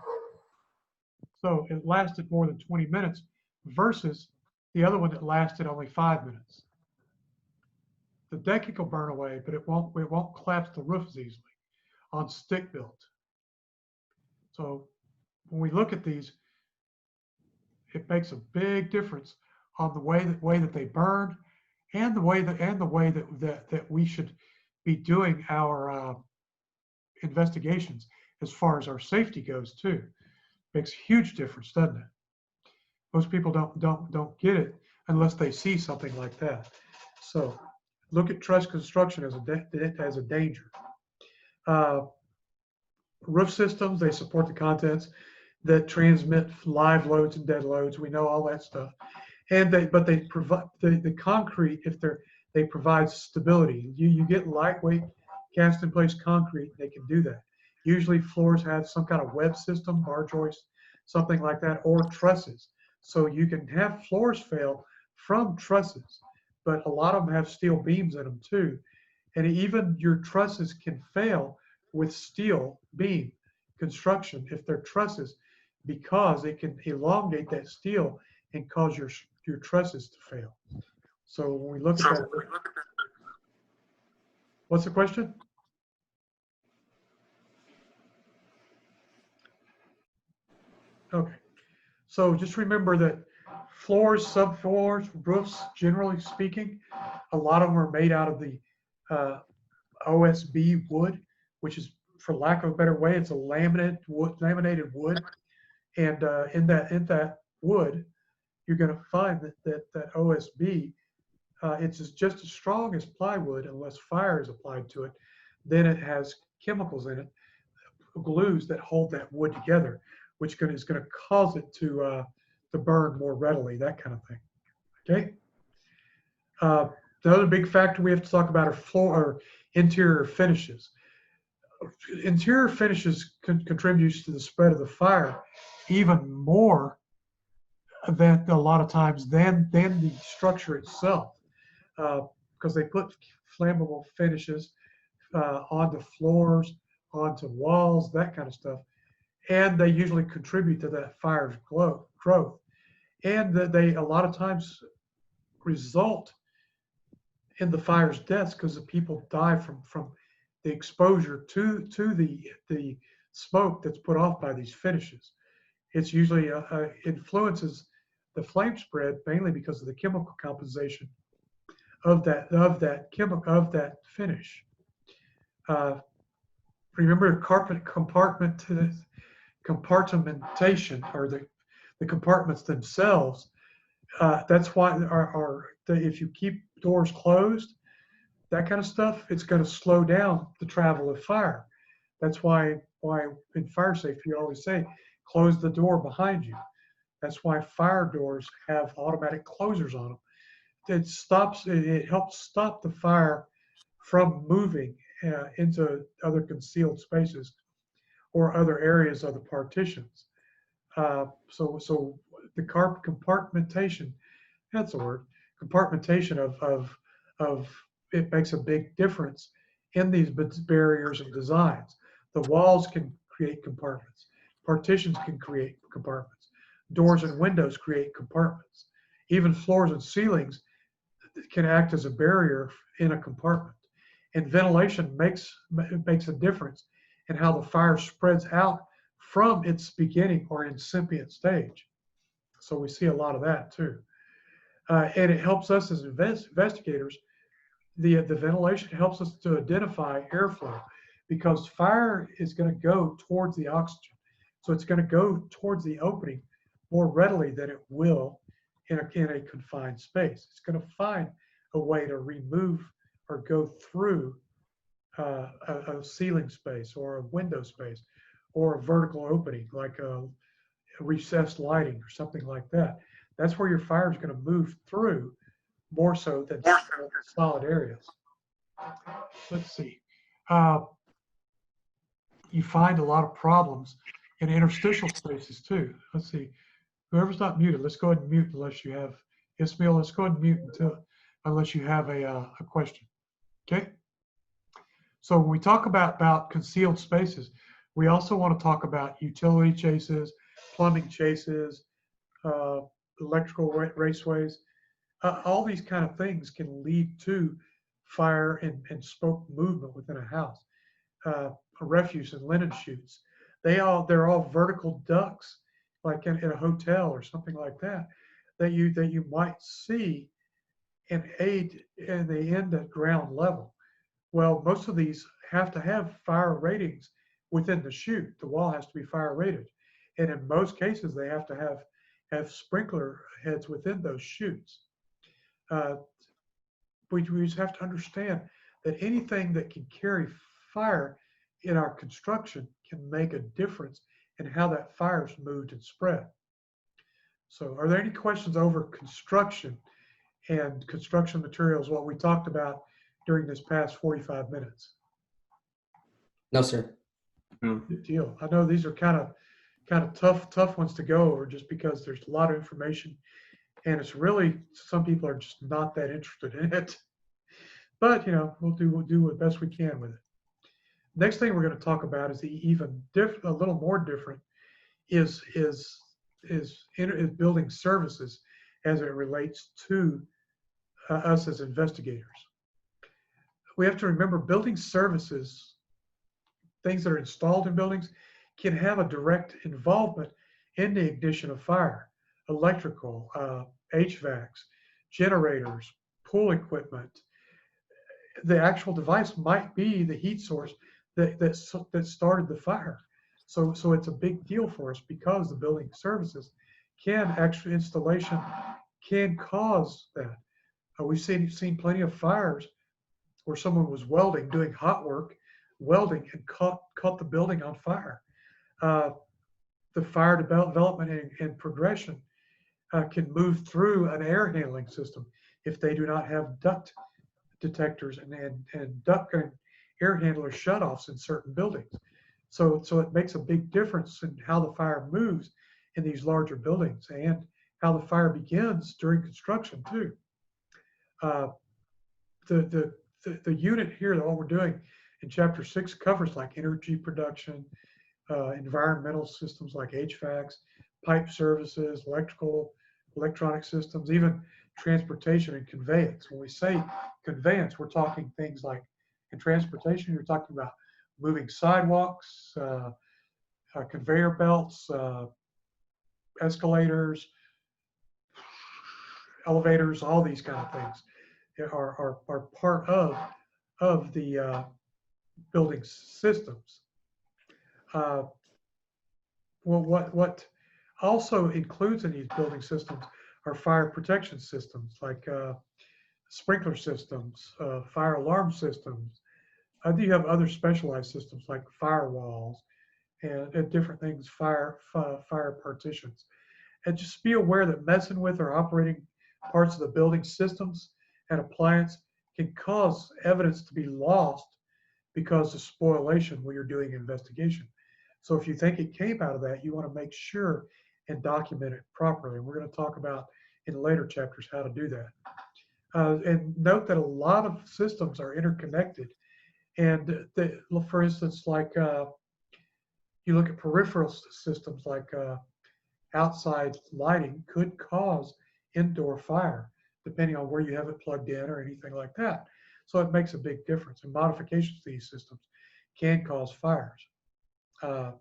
So it lasted more than 20 minutes versus the other one that lasted only 5 minutes. The decking will burn away, but it won't collapse the roof as easily on stick built. So when we look at these, it makes a big difference on the way that they burn and the way that we should be doing our investigations as far as our safety goes too. Makes a huge difference, doesn't it? Most people don't get it unless they see something like that. So look at truss construction as a danger. Roof systems, they support the contents that transmit live loads and dead loads. We know all that stuff. And they provide the concrete, they provide stability. You get lightweight cast in place concrete, they can do that. Usually floors have some kind of web system, bar joist, something like that, or trusses. So you can have floors fail from trusses, but a lot of them have steel beams in them too. And even your trusses can fail with steel beam construction if they're trusses, because it can elongate that steel and cause your trusses to fail. So when we look at that, what's the question? Okay, so just remember that floors, subfloors, roofs, generally speaking, a lot of them are made out of the OSB wood, which is, for lack of a better way, it's a laminated wood. And in that wood, you're going to find that OSB, it's just as strong as plywood unless fire is applied to it. Then it has chemicals in it, glues that hold that wood together, which is going to cause it to burn more readily, that kind of thing. Okay. The other big factor we have to talk about are or interior finishes. Interior finishes contributes to the spread of the fire even more than a lot of times than the structure itself, because they put flammable finishes onto floors, onto walls, that kind of stuff, and they usually contribute to that fire's growth. And that they a lot of times result in the fire's deaths because the people die from the exposure to the smoke that's put off by these finishes. It's usually influences the flame spread mainly because of the chemical composition of that finish. Remember compartmentation, or the compartments themselves. That's why if you keep doors closed, that kind of stuff, it's going to slow down the travel of fire. That's why in fire safety you always say close the door behind you. That's why fire doors have automatic closers on them. It helps stop the fire from moving into other concealed spaces or other areas of the partitions. So the compartmentation, that's the word, compartmentation of it makes a big difference in these barriers and designs. The walls can create compartments. Partitions can create compartments. Doors and windows create compartments. Even floors and ceilings can act as a barrier in a compartment. And ventilation makes a difference in how the fire spreads out from its beginning or incipient stage. So we see a lot of that too. And it helps us as investigators. The ventilation helps us to identify airflow because fire is going to go towards the oxygen. So it's going to go towards the opening more readily than it will in a confined space. It's going to find a way to remove or go through a ceiling space or a window space or a vertical opening like a recessed lighting or something like that. That's where your fire is going to move through more so than solid areas. Let's see. You find a lot of problems in interstitial spaces too. Let's see. Whoever's not muted, let's go ahead and mute unless you have, Ismail, let's go ahead and mute unless you have a question. Okay? So when we talk about concealed spaces, we also want to talk about utility chases, plumbing chases, electrical raceways. All these kind of things can lead to fire and smoke movement within a house. Refuse and linen chutes. They're all vertical ducts, like in a hotel or something like that, that you might see and they end at ground level. Well, most of these have to have fire ratings within the chute. The wall has to be fire rated, and in most cases, they have to have sprinkler heads within those chutes. We just have to understand that anything that can carry fire in our construction can make a difference in how that fire is moved and spread. So are there any questions over construction and construction materials, what we talked about during this past 45 minutes? No, sir. Good deal. I know these are kind of tough ones to go over just because there's a lot of information and it's really, some people are just not that interested in it. But we'll do the best we can with it. Next thing we're going to talk about is a little more different is building services as it relates to us as investigators. We have to remember building services, things that are installed in buildings, can have a direct involvement in the ignition of fire. Electrical, HVACs, generators, pool equipment. The actual device might be the heat source that started the fire. So it's a big deal for us because the building services installation can cause that. We've seen plenty of fires where someone was doing hot work, welding, and caught the building on fire. The fire development and progression can move through an air handling system if they do not have duct detectors and duct and air handler shutoffs in certain buildings. So it makes a big difference in how the fire moves in these larger buildings and how the fire begins during construction too. The unit here, that what we're doing in Chapter 6 covers like energy production, environmental systems like HVACs, pipe services, electronic systems, even transportation and conveyance. When we say conveyance, we're talking things like in transportation, you're talking about moving sidewalks, conveyor belts, escalators, elevators, all these kind of things are part of the building systems. Well, what also includes in these building systems are fire protection systems like sprinkler systems, fire alarm systems. You have other specialized systems like firewalls and different things, fire partitions. And just be aware that messing with or operating parts of the building systems and appliance can cause evidence to be lost because of spoliation when you're doing an investigation. So if you think it came out of that, you want to make sure and document it properly. And we're going to talk about in later chapters how to do that. And note that a lot of systems are interconnected. And for instance, like you look at peripheral systems like outside lighting could cause indoor fire, depending on where you have it plugged in or anything like that. So it makes a big difference. And modifications to these systems can cause fires. When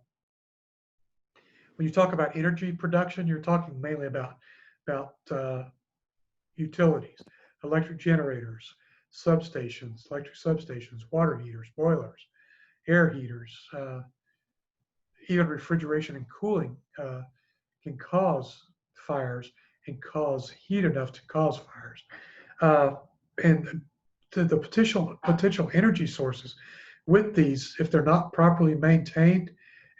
you talk about energy production, you're talking mainly about utilities, electric generators, substations, electric substations, water heaters, boilers, air heaters, even refrigeration and cooling can cause fires and cause heat enough to cause fires. And the potential energy sources with these, if they're not properly maintained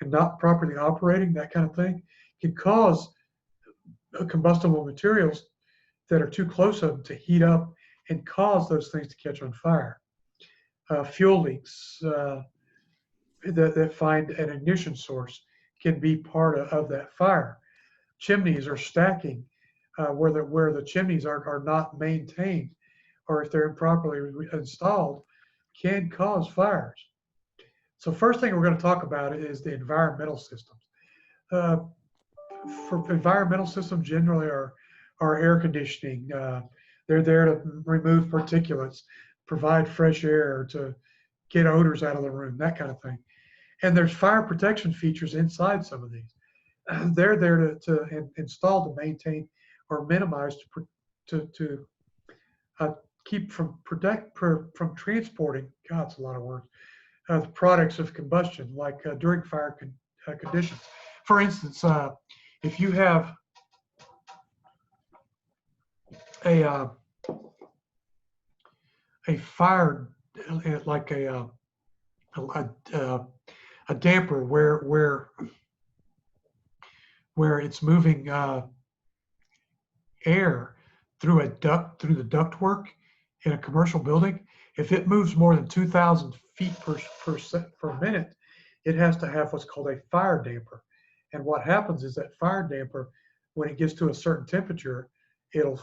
and not properly operating, that kind of thing, can cause combustible materials that are too close to them to heat up and cause those things to catch on fire. Fuel leaks that find an ignition source can be part of that fire. Chimneys are stacking where the chimneys are not maintained, or if they're improperly installed, can cause fires. So first thing we're going to talk about is the environmental systems. For environmental systems generally are air conditioning. They're there to remove particulates, provide fresh air, to get odors out of the room, that kind of thing. And there's fire protection features inside some of these. They're there to install, to maintain, or minimize to keep from transporting. God, it's a lot of words. The products of combustion, like during fire conditions. For instance, if you have a fire, like a damper where it's moving air through the ductwork in a commercial building, if it moves more than 2,000 feet per minute, it has to have what's called a fire damper. And what happens is that fire damper, when it gets to a certain temperature, it'll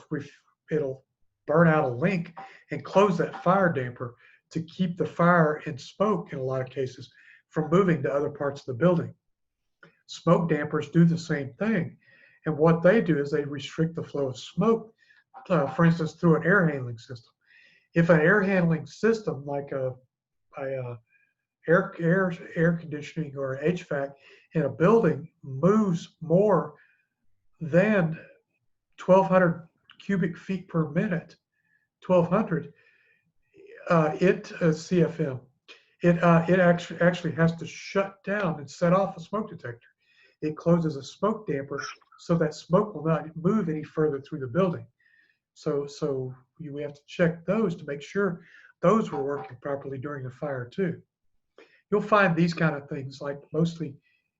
burn out a link and close that fire damper to keep the fire and smoke, in a lot of cases, from moving to other parts of the building. Smoke dampers do the same thing. And what they do is they restrict the flow of smoke, for instance, through an air handling system. If an air handling system like air conditioning or HVAC in a building moves more than 1,200 cubic feet per minute, 1,200, CFM, it actually has to shut down and set off a smoke detector. It closes a smoke damper so that smoke will not move any further through the building. So we have to check those to make sure those were working properly during the fire too. You'll find these kind of things like mostly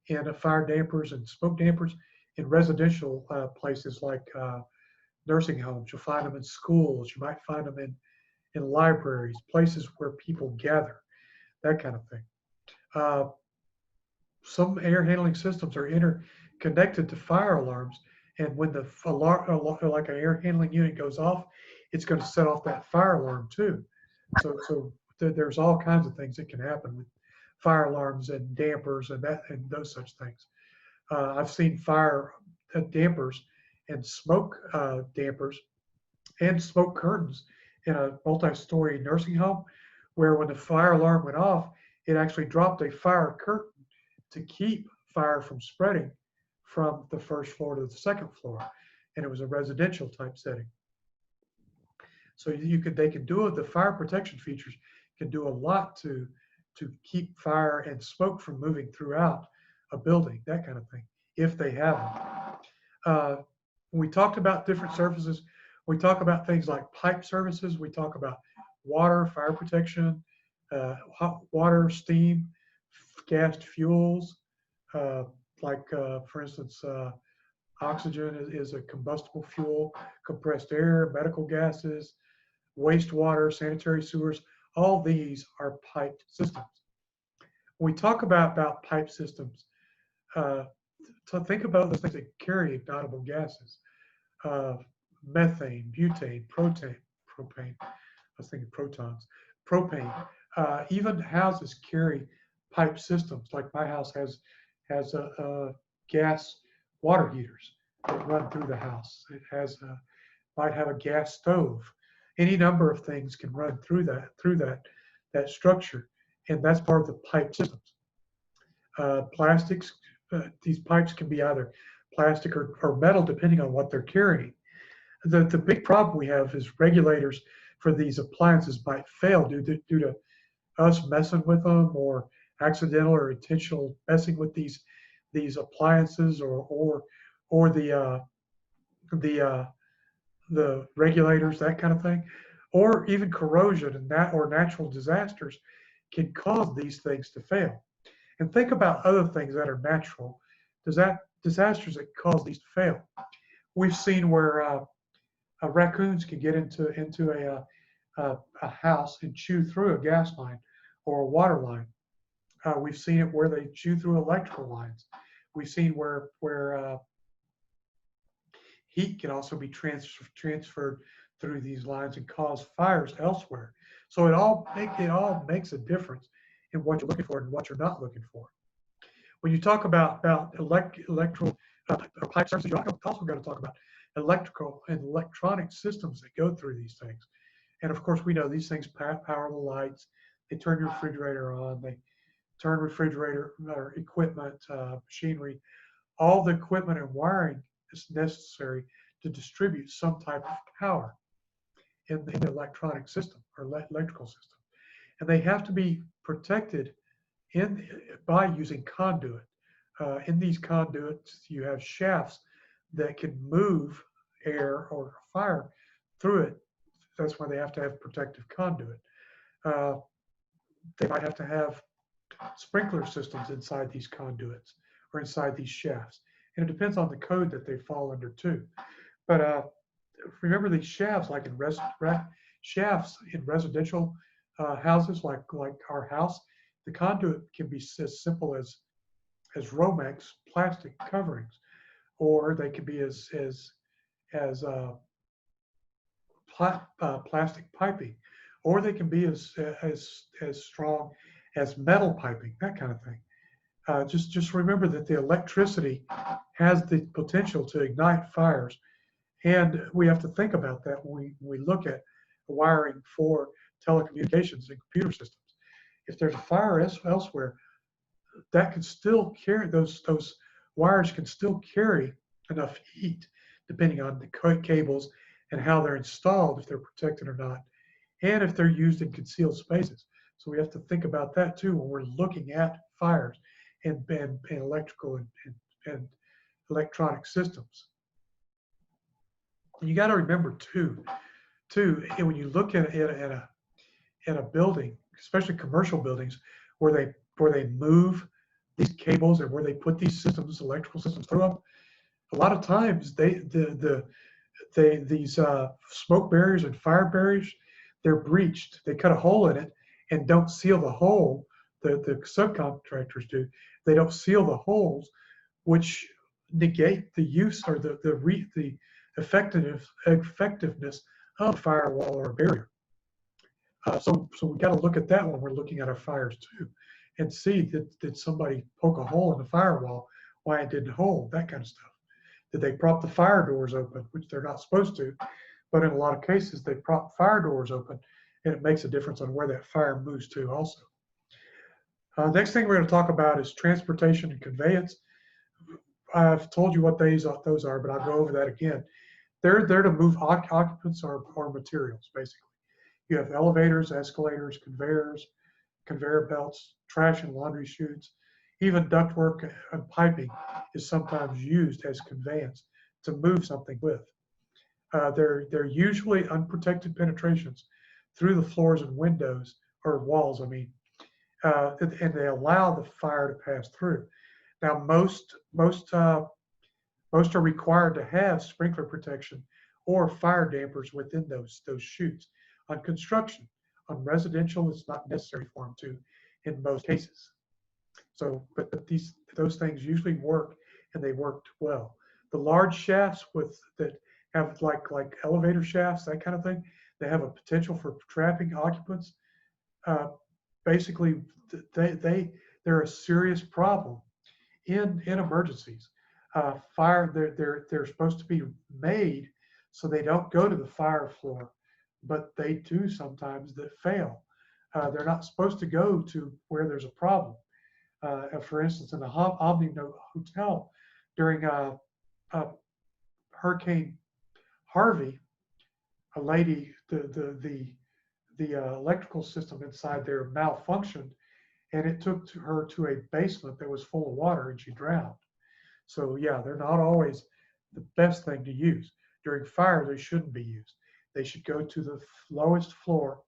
in fire dampers and smoke dampers in residential places like nursing homes. You'll find them in schools. You might find them in libraries, places where people gather, that kind of thing. Some air handling systems are interconnected to fire alarms, and when the alarm, like an air handling unit goes off, it's going to set off that fire alarm too. So there's all kinds of things that can happen with fire alarms and dampers and those such things. I've seen fire dampers and smoke dampers and smoke curtains in a multi-story nursing home, where when the fire alarm went off, it actually dropped a fire curtain to keep fire from spreading from the first floor to the second floor. And it was a residential type setting. So they can do it. The fire protection features can do a lot to keep fire and smoke from moving throughout a building, that kind of thing, if they have them. When we talked about different surfaces, we talk about things like pipe services. We talk about water, fire protection, hot water, steam, gassed fuels, for instance, oxygen is a combustible fuel, compressed air, medical gases, wastewater, sanitary sewers. All these are piped systems. When we talk about pipe systems, so think about those things that carry ignitable gases: methane, butane, propane. I was thinking protons, propane. Even houses carry pipe systems. Like my house has gas water heaters that run through the house. It might have a gas stove. Any number of things can run through that structure, and that's part of the pipe systems. Plastics, these pipes can be either plastic or metal, depending on what they're carrying. The big problem we have is regulators for these appliances might fail due to us messing with them, or accidental or intentional messing with these appliances, or the regulators, that kind of thing, or even corrosion or natural disasters can cause these things to fail. And think about other things that are natural disasters that cause these to fail. We've seen where raccoons can get into a house and chew through a gas line or a water line. We've seen it where they chew through electrical lines. We've seen where heat can also be transferred through these lines and cause fires elsewhere. So it all makes a difference in what you're looking for and what you're not looking for. When you talk about electrical pipe services, you also got to talk about electrical and electronic systems that go through these things. And of course, we know these things power the lights. They turn your refrigerator on. They turn refrigerator or equipment, machinery. All the equipment and wiring is necessary to distribute some type of power in the electronic system or electrical system. And they have to be protected by using conduit. In these conduits, you have shafts that can move air or fire through it. That's why they have to have protective conduit. They might have to have sprinkler systems inside these conduits or inside these shafts. And it depends on the code that they fall under too. But remember, these shafts, like in shafts in residential houses, like our house, the conduit can be as simple as Romex plastic coverings, or they can be as plastic piping, or they can be as strong as metal piping, that kind of thing. Just remember that the electricity has the potential to ignite fires, and we have to think about that when we look at wiring for telecommunications and computer systems. If there's a fire elsewhere, that can still carry those wires can still carry enough heat, depending on the cables and how they're installed, if they're protected or not, and if they're used in concealed spaces. So we have to think about that too when we're looking at fires and electrical and electronic systems. And you got to remember too, and when you look at a building, especially commercial buildings, where they move these cables and where they put these systems, electrical systems through them, a lot of times these smoke barriers and fire barriers, they're breached. They cut a hole in it and don't seal the hole. The subcontractors do. They don't seal the holes, which negate the use or the effectiveness of a firewall or a barrier. So we got to look at that when we're looking at our fires too, and see did somebody poke a hole in the firewall, why it didn't hold, that kind of stuff. Did they prop the fire doors open, which they're not supposed to, but in a lot of cases, they prop fire doors open, and it makes a difference on where that fire moves to also. Next thing we're going to talk about is transportation and conveyance. I've told you what those are, but I'll go over that again. They're there to move occupants or materials, basically. You have elevators, escalators, conveyor belts, trash and laundry chutes. Even ductwork and piping is sometimes used as conveyance to move something with. They're usually unprotected penetrations through the floors and windows, or walls, I mean, and they allow the fire to pass through. Now, most are required to have sprinkler protection or fire dampers within those chutes. On construction, on residential, it's not necessary for them to, in most cases. So, but those things usually work, and they worked well. The large shafts that have like elevator shafts, that kind of thing, they have a potential for trapping occupants. Basically, they're a serious problem in emergencies. Fire, they're supposed to be made so they don't go to the fire floor, but they do sometimes that fail. They're not supposed to go to where there's a problem. For instance, in the Omni Hotel during Hurricane Harvey, a lady, the electrical system inside there malfunctioned, and it took her to a basement that was full of water, and she drowned. So yeah, they're not always the best thing to use. During fire, they shouldn't be used. They should go to the lowest floor,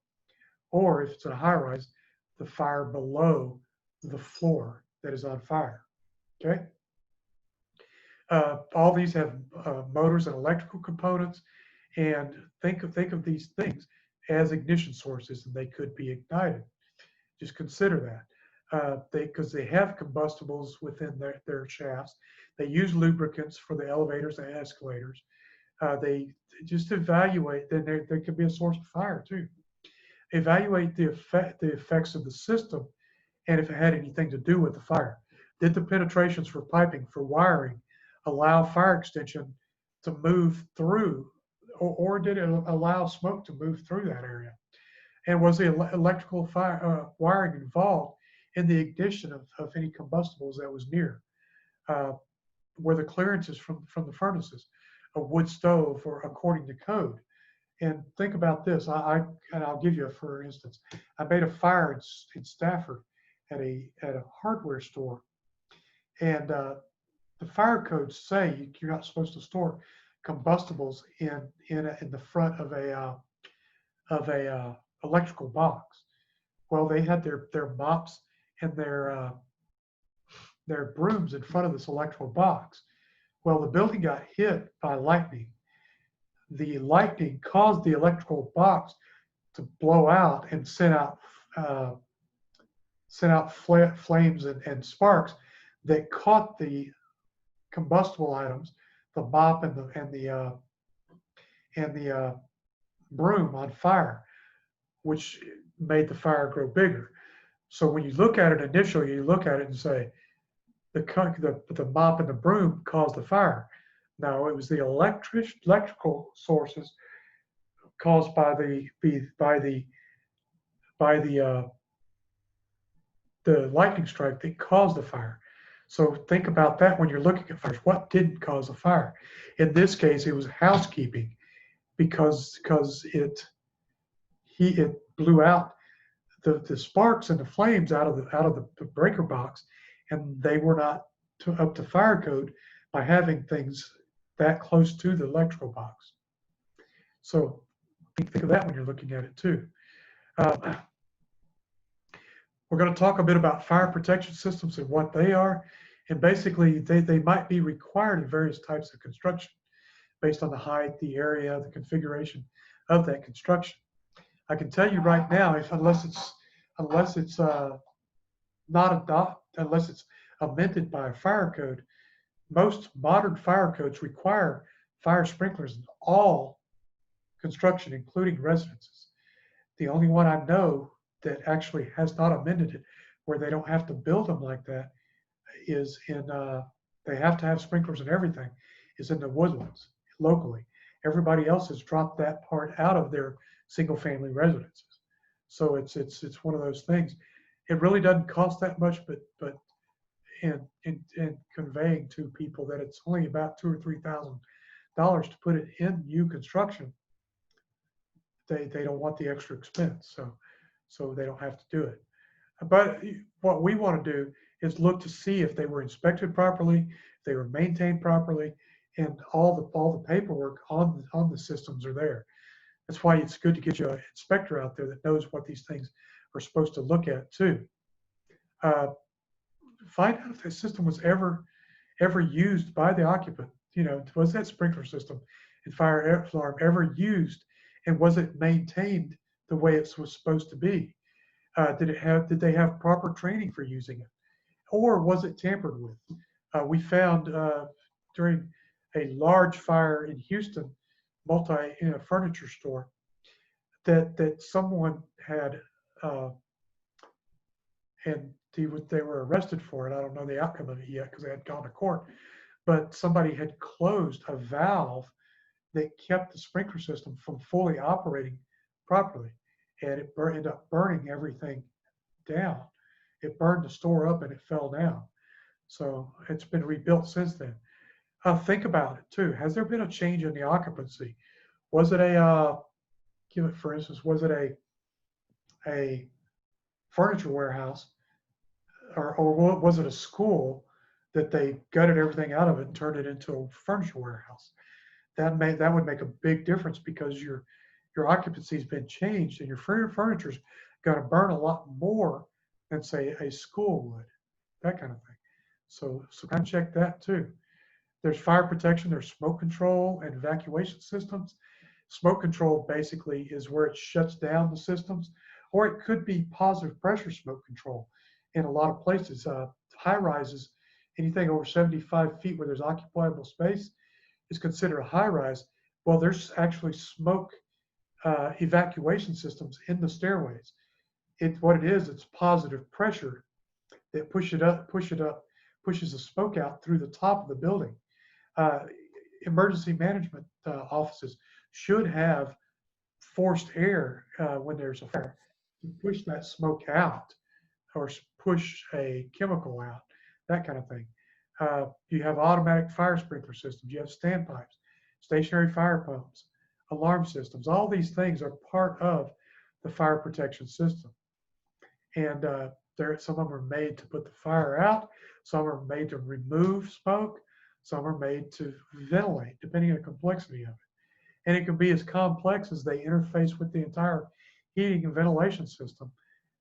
or if it's a high rise, the fire below the floor that is on fire. Okay. All these have motors and electrical components, and think of these things as ignition sources, and they could be ignited. Just consider that. Because they have combustibles within their shafts. They use lubricants for the elevators and escalators. They just evaluate, then there could be a source of fire too. Evaluate the effects of the system, and if it had anything to do with the fire. Did the penetrations for piping, for wiring, allow fire extension to move through, or did it allow smoke to move through that area? And was the electrical fire wiring involved in the ignition of any combustibles that was near? Were the clearances from the furnaces a wood stove or according to code? And think about this. And I'll give you for instance. I made a fire in Stafford at a hardware store, and the fire codes say you're not supposed to store combustibles in the front of a electrical box. Well, they had their mops and their brooms in front of this electrical box. Well, the building got hit by lightning. The lightning caused the electrical box to blow out and send out flames and sparks that caught the combustible items, the mop and the broom on fire, which made the fire grow bigger. So when you look at it initially, you look at it and say, the mop and the broom caused the fire. No, it was the electrical sources caused by the lightning strike that caused the fire. So think about that when you're looking at fires. What didn't cause a fire? In this case, it was housekeeping, because it blew out the sparks and the flames out of the breaker box, and they were not up to fire code by having things that close to the electrical box. So think of that when you're looking at it too. We're going to talk a bit about fire protection systems and what they are. And basically, they might be required in various types of construction based on the height, the area, the configuration of that construction. I can tell you right now, unless it's amended by a fire code, most modern fire codes require fire sprinklers in all construction, including residences. The only one I know that actually has not amended it, where they don't have to build them like that, is in they have to have sprinklers and everything, is in the Woodlands locally, Everybody else has dropped that part out of their single family residences. So it's one of those things. It really doesn't cost that much, but in conveying to people that it's only about $2,000 or $3,000 to put it in new construction, they don't want the extra expense, so they don't have to do it. But what we want to do is look to see if they were inspected properly, if they were maintained properly, and all the paperwork on the systems are there. That's why it's good to get you an inspector out there that knows what these things are supposed to look at too. Find out if the system was ever used by the occupant. You know, was that sprinkler system and fire alarm ever used, and was it maintained the way it was supposed to be? Did they have proper training for using it, or was it tampered with? We found during a large fire in Houston, in a furniture store, that someone had and they were arrested for it. I don't know the outcome of it yet because they hadn't gone to court. But somebody had closed a valve that kept the sprinkler system from fully operating properly, and it ended up burning everything down. It burned the store up and it fell down. So it's been rebuilt since then. Think about it too. Has there been a change in the occupancy? Was it for instance, was it a furniture warehouse, or was it a school that they gutted everything out of it and turned it into a furniture warehouse? That would make a big difference, because your occupancy has been changed, and your furniture's going to burn a lot more than, say, a school would. That kind of thing. So kind of check that too. There's fire protection. There's smoke control and evacuation systems. Smoke control basically is where it shuts down the systems, or it could be positive pressure smoke control. In a lot of places, high rises, anything over 75 feet where there's occupiable space is considered a high rise. Well, there's actually smoke evacuation systems in the stairways. What it is, it's positive pressure that pushes the smoke out through the top of the building. Emergency management offices should have forced air when there's a fire to push that smoke out, or push a chemical out, that kind of thing. You have automatic fire sprinkler systems. You have standpipes, stationary fire pumps, alarm systems. All these things are part of the fire protection system. And some of them are made to put the fire out. Some are made to remove smoke. Some are made to ventilate, depending on the complexity of it. And it can be as complex as they interface with the entire heating and ventilation system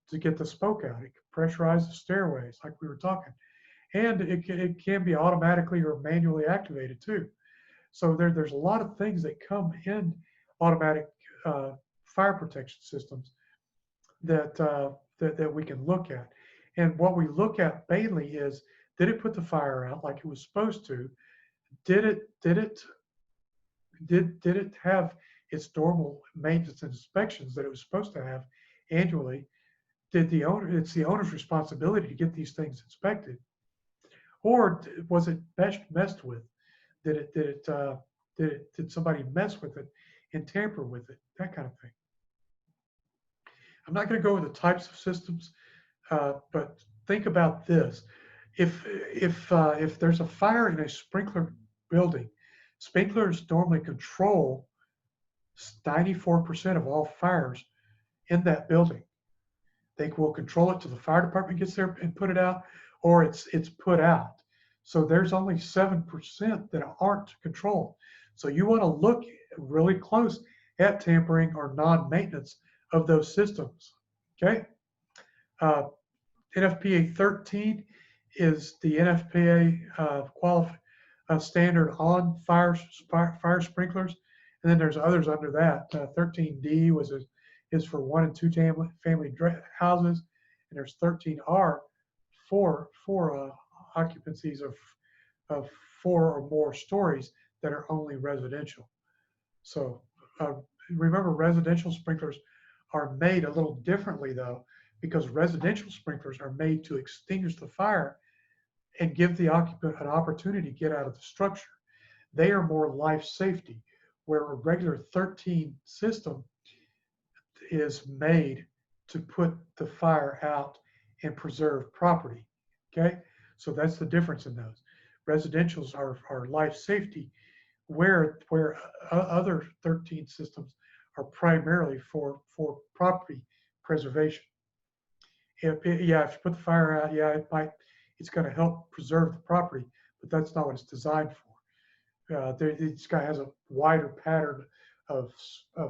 to get the smoke out. It can pressurize the stairways, like we were talking. And it can be automatically or manually activated too. So there's a lot of things that come in automatic fire protection systems that we can look at. And what we look at mainly is, did it put the fire out like it was supposed to? Did it have its normal maintenance and inspections that it was supposed to have annually? It's the owner's responsibility to get these things inspected, or was it messed with? Did somebody mess with it and tamper with it? That kind of thing. I'm not going to go over the types of systems, but think about this: if there's a fire in a sprinkler building, sprinklers normally control 94% of all fires in that building. They will control it till the fire department gets there and put it out, or it's put out. So there's only 7% that aren't controlled. So you want to look really close at tampering or non-maintenance of those systems. Okay. NFPA 13 is the NFPA standard on fire sprinklers, and then there's others under that. 13D is for 1 and 2 family houses, and there's 13R for occupancies of 4 or more stories that are only residential. So remember, residential sprinklers are made a little differently though, because residential sprinklers are made to extinguish the fire and give the occupant an opportunity to get out of the structure. They are more life safety, where a regular 13 system is made to put the fire out and preserve property. Okay, so that's the difference in those. Residentials are life safety, where other 13 systems are primarily for property preservation. If you put the fire out, it's going to help preserve the property, but that's not what it's designed for. This guy has a wider pattern of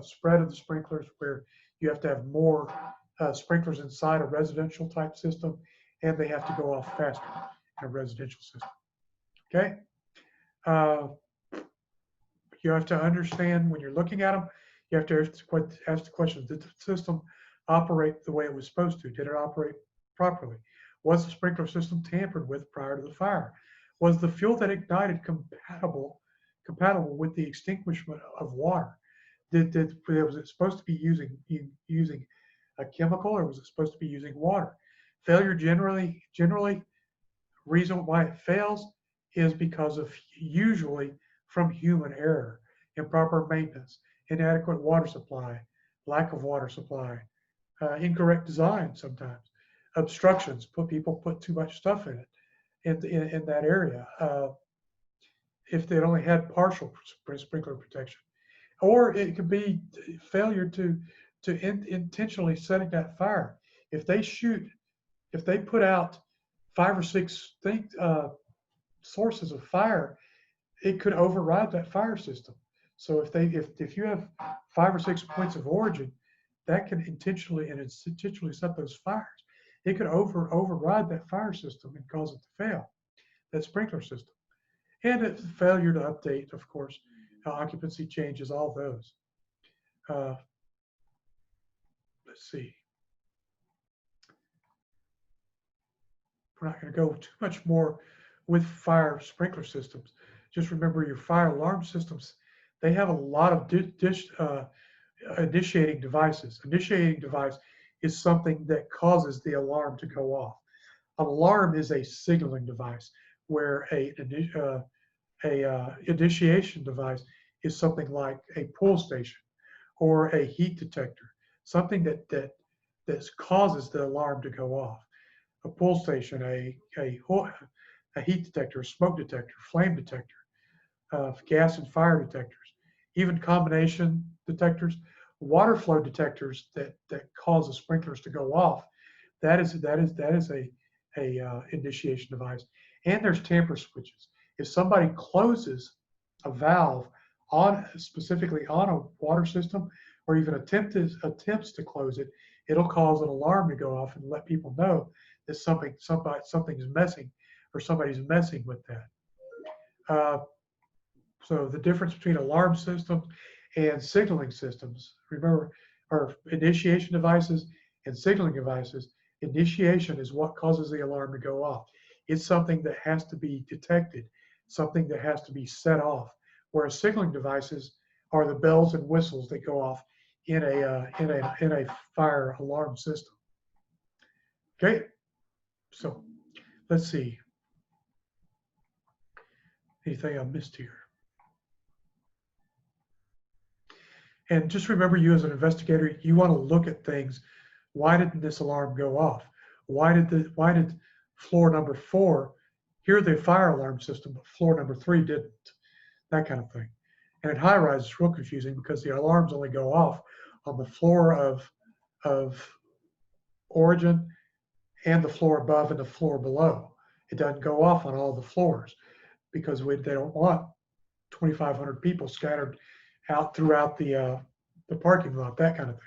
spread of the sprinklers, where you have to have more sprinklers inside a residential type system, and they have to go off faster in a residential system. Okay. You have to understand when you're looking at them, you have to ask the question, did the system operate the way it was supposed to? Did it operate properly? Was the sprinkler system tampered with prior to the fire? Was the fuel that ignited compatible with the extinguishment of water? Was it supposed to be using a chemical, or was it supposed to be using water? Failure generally, reason why it fails is because of usually from human error, improper maintenance, inadequate water supply, lack of water supply, incorrect design sometimes, obstructions, people put too much stuff in it in that area. If they only had partial sprinkler protection, or it could be failure to intentionally setting that fire. If they put out 5 or 6 sources of fire, it could override that fire system. So if you have 5 or 6 points of origin, that can intentionally set those fires. It could override that fire system and cause it to fail, that sprinkler system. And it's failure to update, of course, occupancy changes, all those. Let's see. We're not going to go too much more with fire sprinkler systems. Just remember your fire alarm systems, they have a lot of initiating devices. Initiating device is something that causes the alarm to go off. An alarm is a signaling device, where a initiation device is something like a pull station or a heat detector, something that causes the alarm to go off. A pull station, a heat detector, a smoke detector, flame detector, gas and fire detectors, even combination detectors, water flow detectors that cause the sprinklers to go off. That is a initiation device. And there's tamper switches. If somebody closes a valve specifically on a water system, or even attempts to close it, it'll cause an alarm to go off and let people know that something's messing, or somebody's messing with that. So the difference between alarm systems and signaling systems, remember, are initiation devices and signaling devices. Initiation is what causes the alarm to go off. It's something that has to be detected, something that has to be set off, whereas signaling devices are the bells and whistles that go off in a fire alarm system. Okay, so let's see. Anything I missed here? And just remember, you as an investigator, you want to look at things. Why didn't this alarm go off? Why did floor number 4 hear the fire alarm system, but floor number 3 didn't? That kind of thing. And in high rise, it's real confusing because the alarms only go off on the floor of origin and the floor above and the floor below. It doesn't go off on all the floors because they don't want 2,500 people scattered out throughout the parking lot, that kind of thing.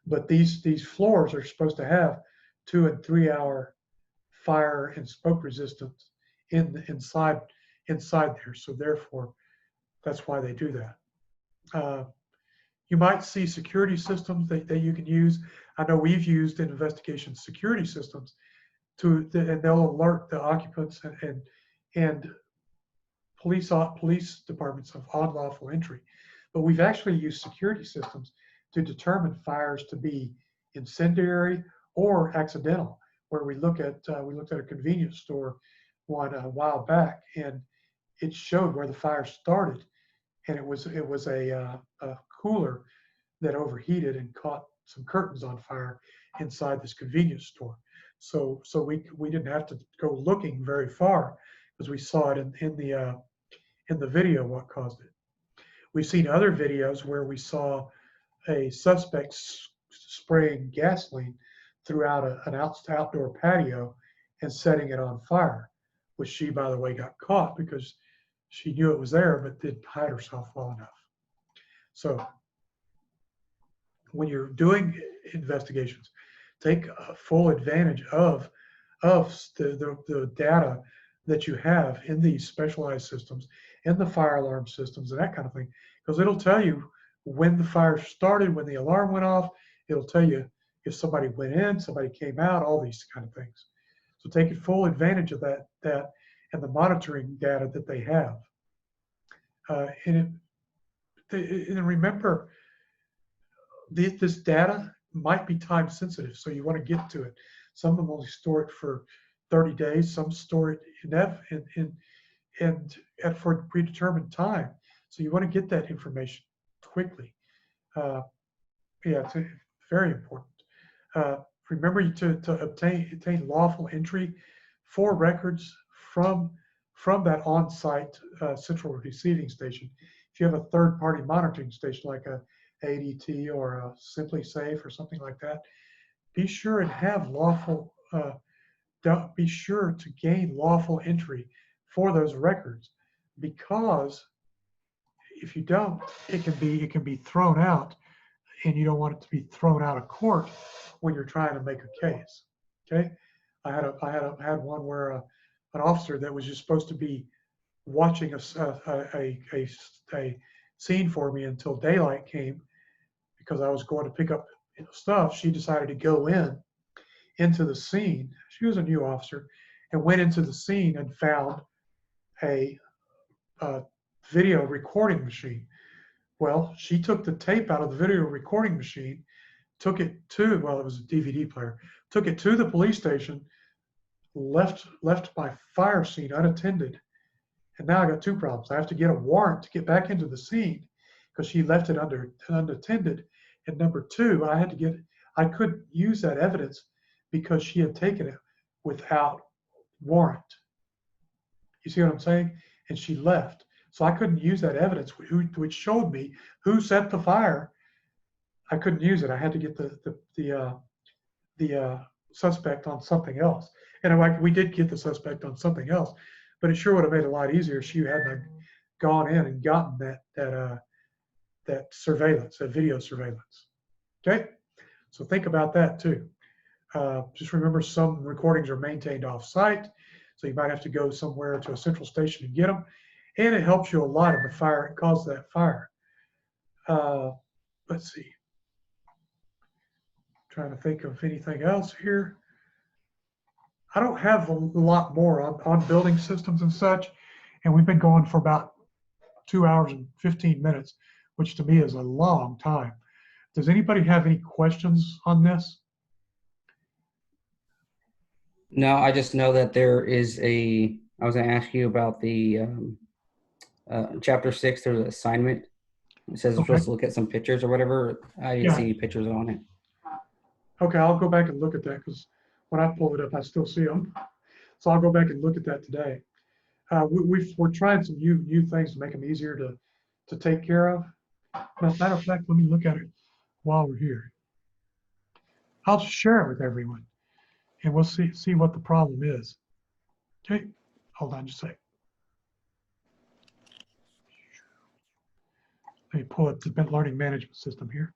But these floors are supposed to have 2 and 3 hour fire and smoke resistance inside there. So therefore, that's why they do that. You might see security systems that you can use. I know we've used in investigation security systems and they'll alert the occupants and police departments of unlawful entry. But we've actually used security systems to determine fires to be incendiary or accidental, where we looked at a convenience store one a while back, and it showed where the fire started and it was a cooler that overheated and caught some curtains on fire inside this convenience store. So we didn't have to go looking very far because we saw it in the video what caused it. We've seen other videos where we saw a suspect spraying gasoline throughout an outdoor patio and setting it on fire, which she, by the way, got caught because she knew it was there but didn't hide herself well enough. So when you're doing investigations, take full advantage of the data that you have in these specialized systems, in the fire alarm systems and that kind of thing, because it'll tell you when the fire started, when the alarm went off. It'll tell you if somebody went in, somebody came out, all these kind of things. So take full advantage of that and the monitoring data that they have. And remember, this data might be time sensitive, so you want to get to it. Some of them only store it for 30 days, some store it and for a predetermined time. So you want to get that information quickly. Yeah, it's very important. Remember to obtain lawful entry for records from that on-site central receiving station. If you have a third-party monitoring station like a ADT or a Simply Safe or something like that, be sure and have lawful. Be sure to gain lawful entry for those records, because if you don't, it can be thrown out, and you don't want it to be thrown out of court when you're trying to make a case. Okay, I had one where an officer that was just supposed to be watching a scene for me until daylight came because I was going to pick up stuff. She decided to go into the scene. She was a new officer and went into the scene and found a video recording machine. Well, she took the tape out of the video recording machine, took it to, well, it was a DVD player, took it to the police station, left my fire scene unattended. And now I got two problems. I have to get a warrant to get back into the scene because she left it unattended. And number two, I couldn't use that evidence because she had taken it without warrant. You see what I'm saying? And she left. So I couldn't use that evidence, which showed me who set the fire. I couldn't use it. I had to get the suspect on something else. And we did get the suspect on something else, but it sure would have made it a lot easier if she hadn't gone in and gotten that surveillance, that video surveillance. Okay, so think about that too. Just remember, some recordings are maintained off-site, so you might have to go somewhere to a central station to get them, and it helps you a lot in the fire. It caused that fire. Let's see. Trying to think of anything else here. I don't have a lot more on building systems and such, and we've been going for about 2 hours and 15 minutes, which to me is a long time. Does anybody have any questions on this? No, I just know that there is I was going to ask you about the chapter 6. There's an assignment. It says we're supposed to look at some pictures or whatever. I didn't see any pictures on it. Okay, I'll go back and look at that because when I pull it up, I still see them. So I'll go back and look at that today. We're trying some new things to make them easier to take care of. As a matter of fact, let me look at it while we're here. I'll share it with everyone, and we'll see what the problem is. Okay, hold on just a sec. Let me pull up the learning management system here.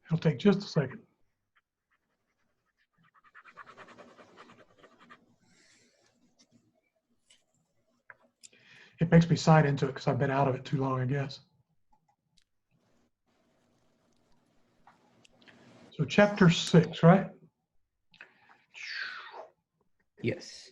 It'll take just a second. It makes me sign into it because I've been out of it too long, I guess. So chapter 6, right? Yes.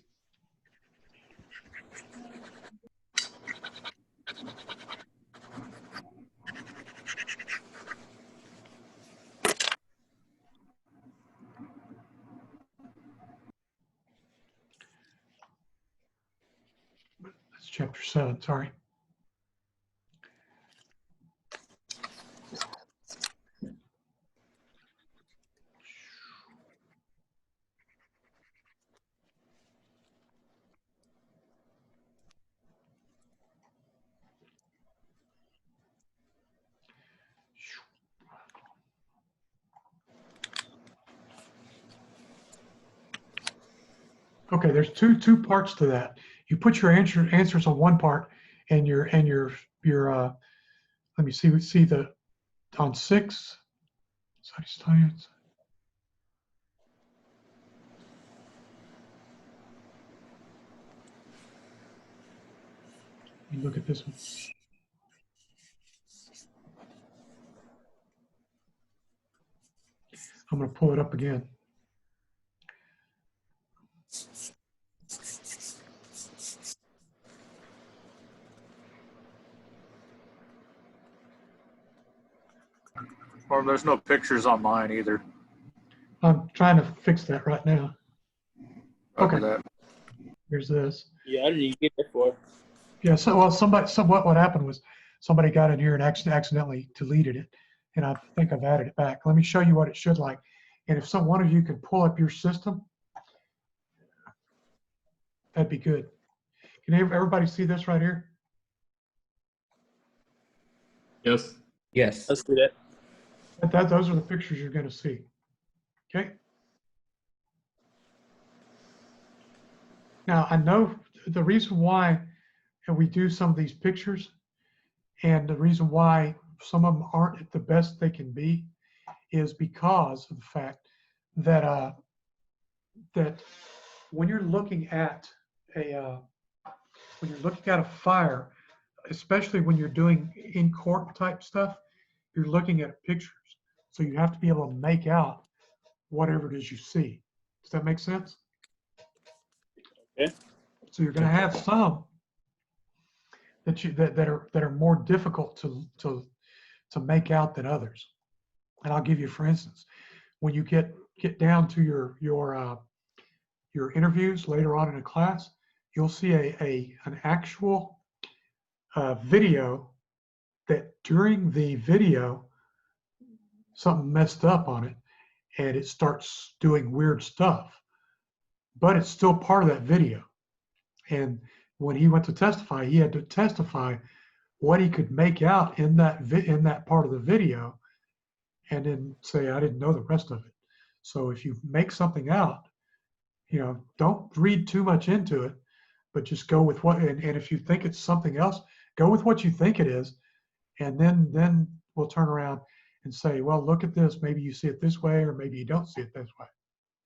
Chapter 7, sorry. Okay, there's two parts to that. You put your answers on one part, and your let me see the on 6 science. You look at this one. I'm going to pull it up again. Or there's no pictures on mine either. I'm trying to fix that right now. Over Okay. that. Here's this. Yeah, I didn't even get that far. Yeah, so what happened was somebody got in here and accidentally deleted it, and I think I've added it back. Let me show you what it should like. And if one of you can pull up your system, that'd be good. Can everybody see this right here? Yes. Yes. Let's do that. Those are the pictures you're going to see. Okay. Now I know the reason why we do some of these pictures, and the reason why some of them aren't at the best they can be, is because of the fact that that when you're looking at a fire, especially when you're doing in court type stuff, you're looking at pictures, so you have to be able to make out whatever it is you see. Does that make sense? Okay. So you're going to have some that are more difficult to make out than others. And I'll give you, for instance, when you get down to your interviews later on in a class, you'll see an actual video that during the video something messed up on it and it starts doing weird stuff, but it's still part of that video. And when he went to testify, he had to testify what he could make out in that part of the video, and then say, I didn't know the rest of it. So if you make something out, don't read too much into it, but just go with what, and if you think it's something else, go with what you think it is, and then we'll turn around and say, well, look at this, maybe you see it this way, or maybe you don't see it this way.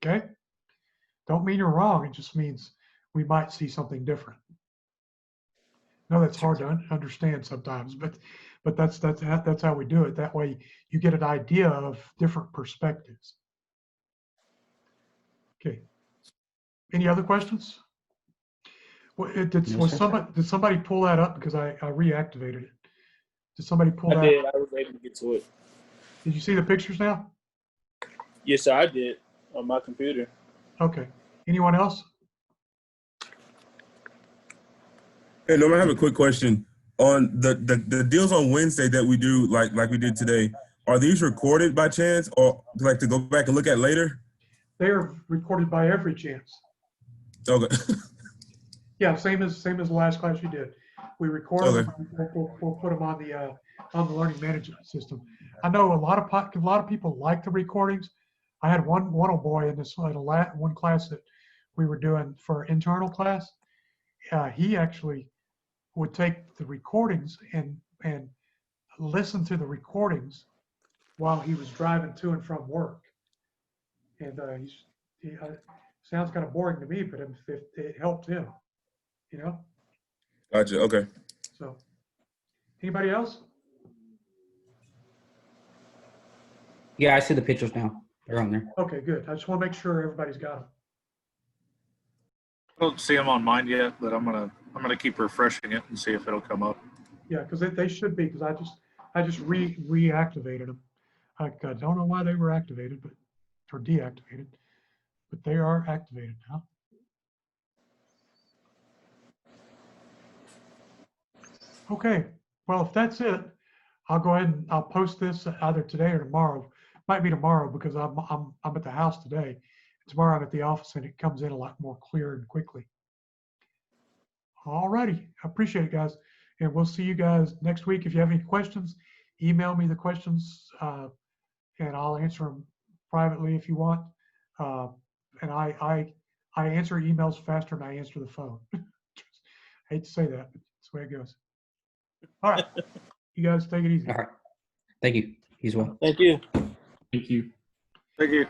Okay? Don't mean you're wrong, it just means we might see something different. No, that's hard to understand sometimes, but that's how we do it. That way you get an idea of different perspectives. Okay. Any other questions? Did somebody pull that up, because I reactivated it? Did somebody pull I that did. up? I was able to get to it. Did you see the pictures now? Yes, sir, I did on my computer. Okay. Anyone else? Hey, Norman, I have a quick question. On the deals on Wednesday that we do, like we did today, are these recorded by chance, or like to go back and look at later? They are recorded by every chance. Okay. Yeah, same as the last class you did. We record Okay. them. We'll put them on the learning management system. I know a lot of people like the recordings. I had one old boy in one class that we were doing for internal class. He actually would take the recordings and listen to the recordings while he was driving to and from work. And sounds kind of boring to me, but it helped him, Gotcha. Okay. So, anybody else? Yeah, I see the pictures now. They're on there. Okay, good. I just want to make sure everybody's got them. I don't see them on mine yet, but I'm gonna keep refreshing it and see if it'll come up. Yeah, because they should be, because I just reactivated them. I don't know why they were activated, or deactivated, but they are activated now. Okay, well, if that's it, I'll go ahead and I'll post this either today or tomorrow. Might be tomorrow because I'm at the house today. Tomorrow I'm at the office and it comes in a lot more clear and quickly. All righty, I appreciate it, guys. And we'll see you guys next week. If you have any questions, email me the questions and I'll answer them privately if you want. And I answer emails faster than I answer the phone. I hate to say that, but that's the way it goes. All right, you guys take it easy. All right. Thank you. You as well. Thank you. Thank you. Thank you.